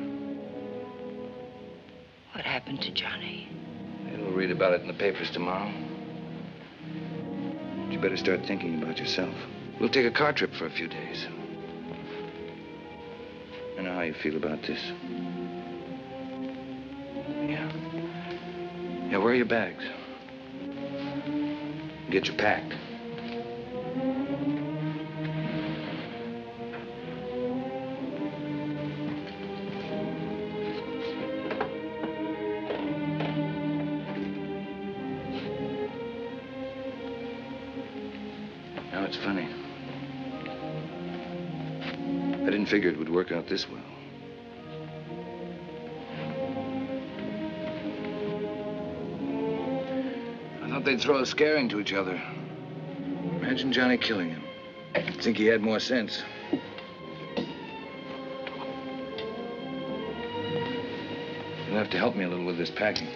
What happened to Johnny? We'll read about it in the papers tomorrow. But you better start thinking about yourself. We'll take a car trip for a few days. I know how you feel about this. Yeah. Yeah, where are your bags? Get your pack. Now, it's funny. I didn't figure it would work out this well. I thought they'd throw a scare into each other. Imagine Johnny killing him. I'd think he had more sense. You'll have to help me a little with this packing.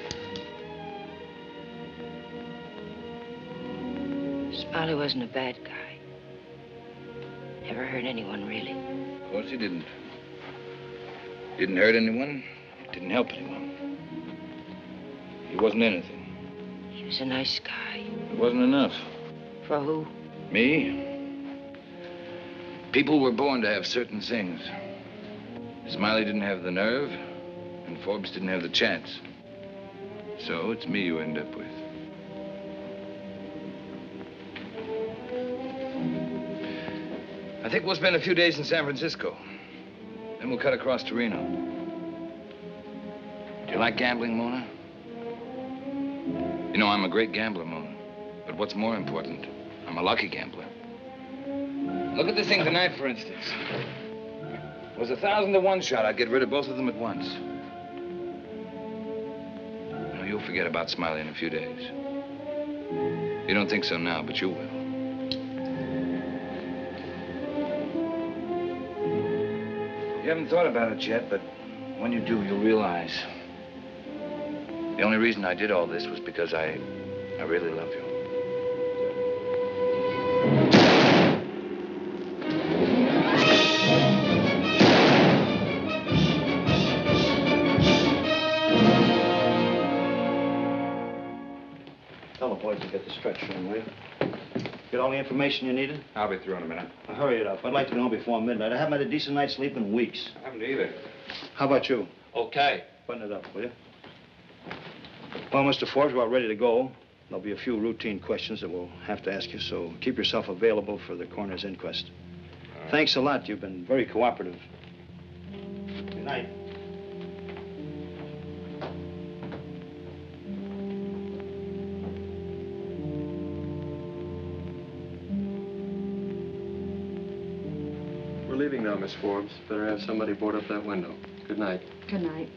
Smiley wasn't a bad guy. Never hurt anyone, really. Of course he didn't. Didn't hurt anyone, didn't help anyone. He wasn't anything. He was a nice guy. It wasn't enough. For who? Me? People were born to have certain things. Smiley didn't have the nerve, Forbes didn't have the chance. So it's me you end up with. I think we'll spend a few days in San Francisco. Then we'll cut across to Reno. Do you like gambling, Mona? You know, I'm a great gambler, Mona. But what's more important, I'm a lucky gambler. Look at this thing tonight, for instance. It was 1,000 to 1 shot. I'd get rid of both of them at once. No, you'll forget about Smiley in a few days. You don't think so now, but you will. You haven't thought about it yet, but when you do, you'll realize the only reason I did all this was because I really love you. Tell the boys to get the stretch room, will you? Get all the information you needed? I'll be through in a minute. Now, hurry it up. I'd like to know before midnight. I haven't had a decent night's sleep in weeks. I haven't either. How about you? Okay. Button it up, will you? Well, Mr. Forbes, we're about ready to go. There'll be a few routine questions that we'll have to ask you, so keep yourself available for the coroner's inquest. Thanks a lot. You've been very cooperative. Good night. We're leaving now, Miss Forbes. Better have somebody board up that window. Good night. Good night.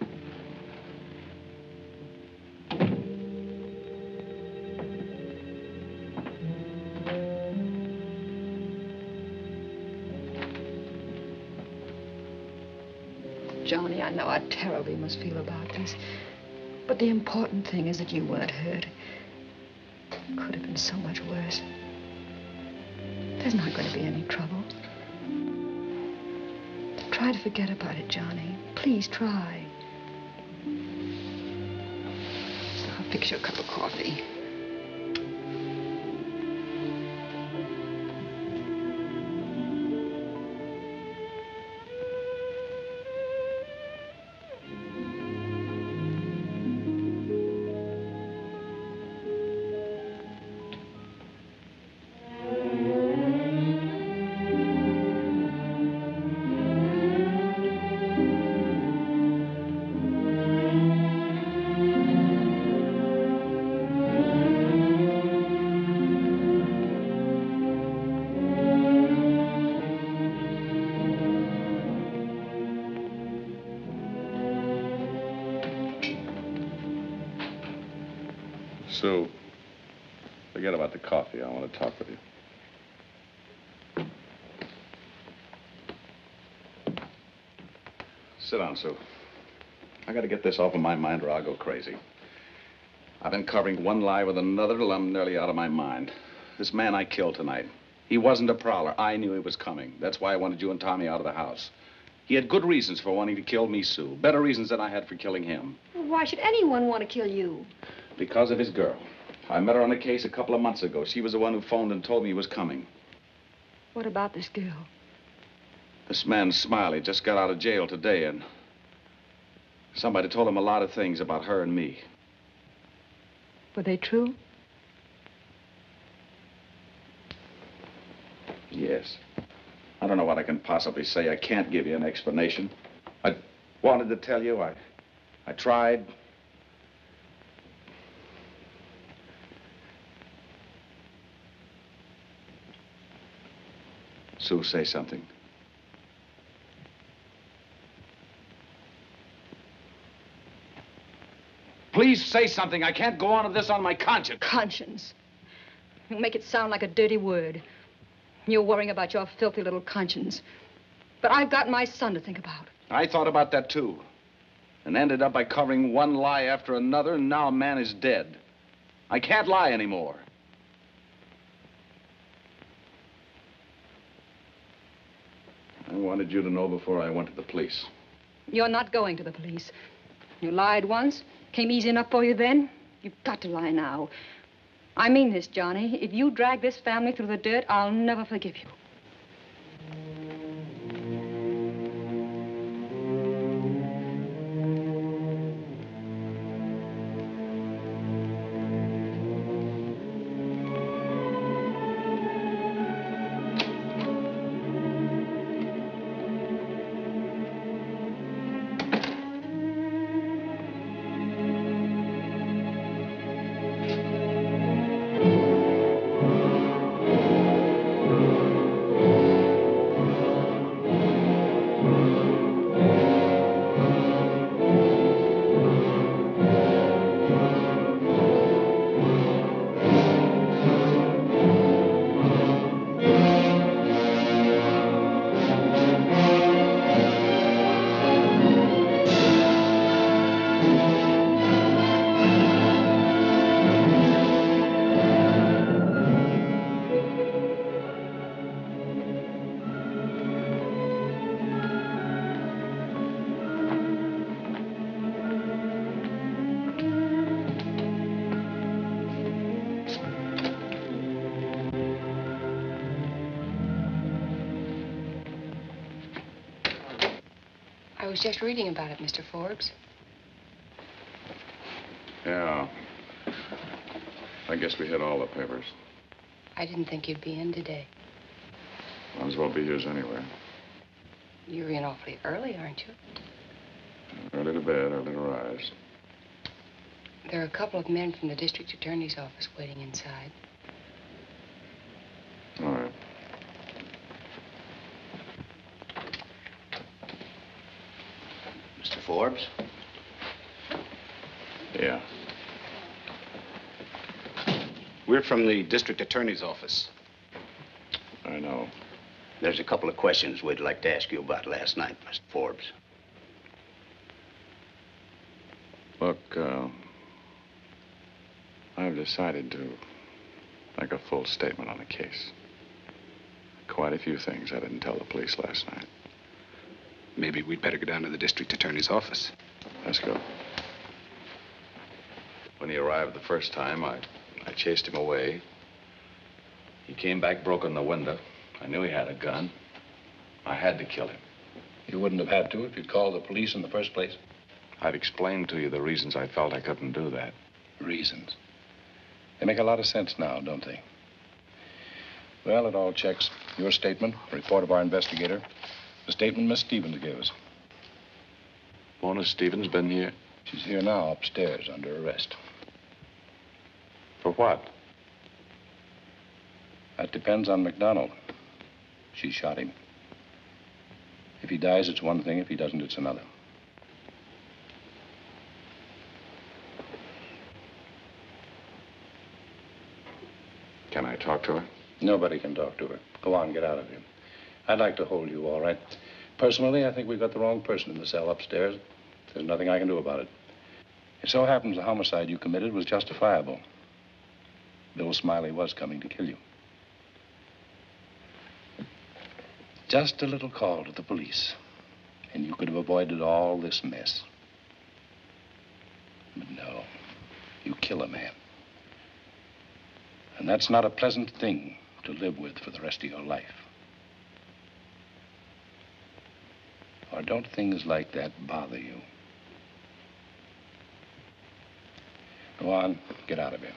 Johnny, I know how terrible you must feel about this. But the important thing is that you weren't hurt. It could have been so much worse. There's not going to be any trouble. Try to forget about it, Johnny. Please try. I'll fix you a cup of coffee. Sue, forget about the coffee. I want to talk with you. Sit down, Sue. I got to get this off of my mind or I'll go crazy. I've been covering one lie with another till I'm nearly out of my mind. This man I killed tonight, he wasn't a prowler. I knew he was coming. That's why I wanted you and Tommy out of the house. He had good reasons for wanting to kill me, Sue. Better reasons than I had for killing him. Why should anyone want to kill you? Because of his girl. I met her on a case a couple of months ago. She was the one who phoned and told me he was coming. What about this girl? This man, Smiley, just got out of jail today, and somebody told him a lot of things about her and me. Were they true? Yes. I don't know what I can possibly say. I can't give you an explanation. I wanted to tell you. I tried. Sue, say something. Please say something. I can't go on with this on my conscience. Conscience. You make it sound like a dirty word. You're worrying about your filthy little conscience. But I've got my son to think about. I thought about that, too. And ended up by covering one lie after another, and now a man is dead. I can't lie anymore. I wanted you to know before I went to the police. You're not going to the police. You lied once. Came easy enough for you then. You've got to lie now. I mean this, Johnny. If you drag this family through the dirt, I'll never forgive you. I was just reading about it, Mr. Forbes. Yeah. I guess we hit all the papers. I didn't think you'd be in today. Might as well be yours anyway. You're in awfully early, aren't you? Early to bed, early to rise. There are a couple of men from the district attorney's office waiting inside. All right. Mr. Forbes? Yeah. We're from the district attorney's office. I know. There's a couple of questions we'd like to ask you about last night, Mr. Forbes. Look, I've decided to make a full statement on the case. Quite a few things I didn't tell the police last night. Maybe we'd better go down to the district attorney's office. Let's go. When he arrived the first time, I chased him away. He came back, broke in the window. I knew he had a gun. I had to kill him. You wouldn't have had to if you'd called the police in the first place. I've explained to you the reasons I felt I couldn't do that. Reasons. They make a lot of sense now, don't they? Well, it all checks. Your statement, the report of our investigator, the statement Miss Stevens gave us. Mona Stevens been here? She's here now, upstairs, under arrest. For what? That depends on McDonald. She shot him. If he dies, it's one thing. If he doesn't, it's another. Can I talk to her? Nobody can talk to her. Go on, get out of here. I'd like to hold you, all right. Personally, I think we've got the wrong person in the cell upstairs. There's nothing I can do about it. It so happens the homicide you committed was justifiable. Bill Smiley was coming to kill you. Just a little call to the police, and you could have avoided all this mess. But no, you kill a man. And that's not a pleasant thing to live with for the rest of your life. Or don't things like that bother you? Go on, get out of here.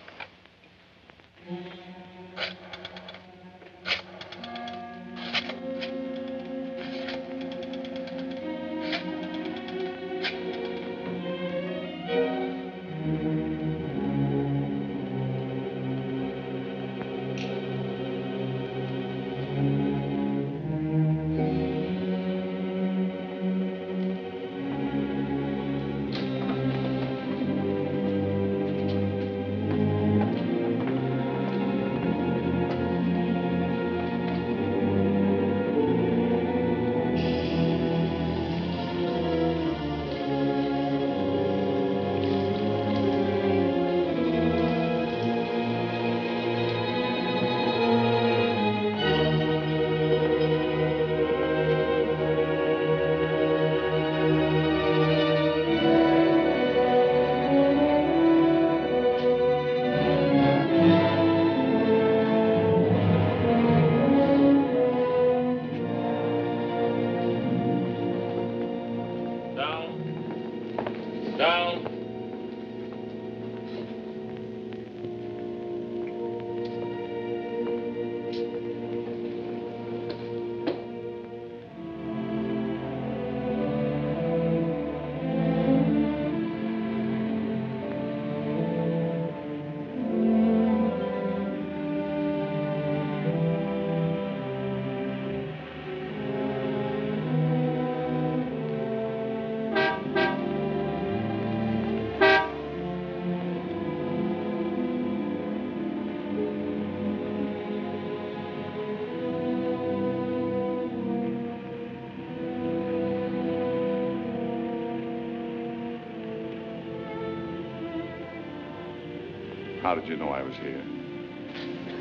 How did you know I was here?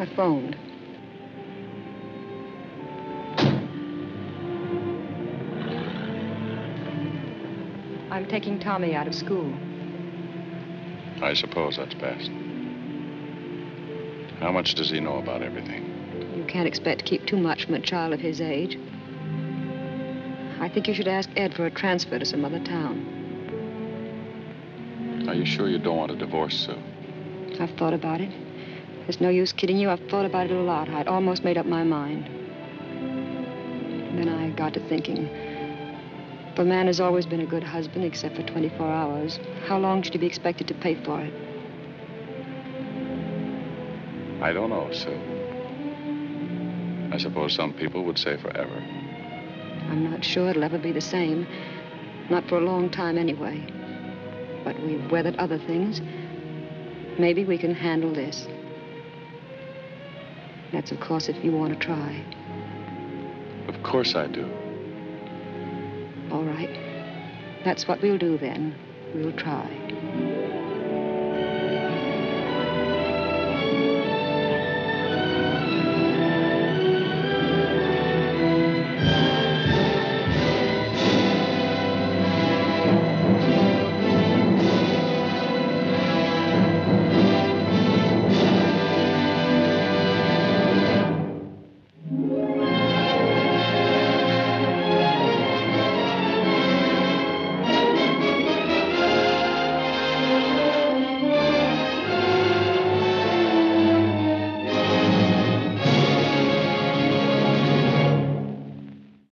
I phoned. I'm taking Tommy out of school. I suppose that's best. How much does he know about everything? You can't expect to keep too much from a child of his age. I think you should ask Ed for a transfer to some other town. Are you sure you don't want a divorce, Sue? I've thought about it. There's no use kidding you. I've thought about it a lot. I'd almost made up my mind. And then I got to thinking. If a man has always been a good husband, except for 24 hours, how long should he be expected to pay for it? I don't know, Sue. I suppose some people would say forever. I'm not sure it'll ever be the same. Not for a long time, anyway. But we've weathered other things. Maybe we can handle this. That's, of course, if you want to try. Of course I do. All right. That's what we'll do then. We'll try.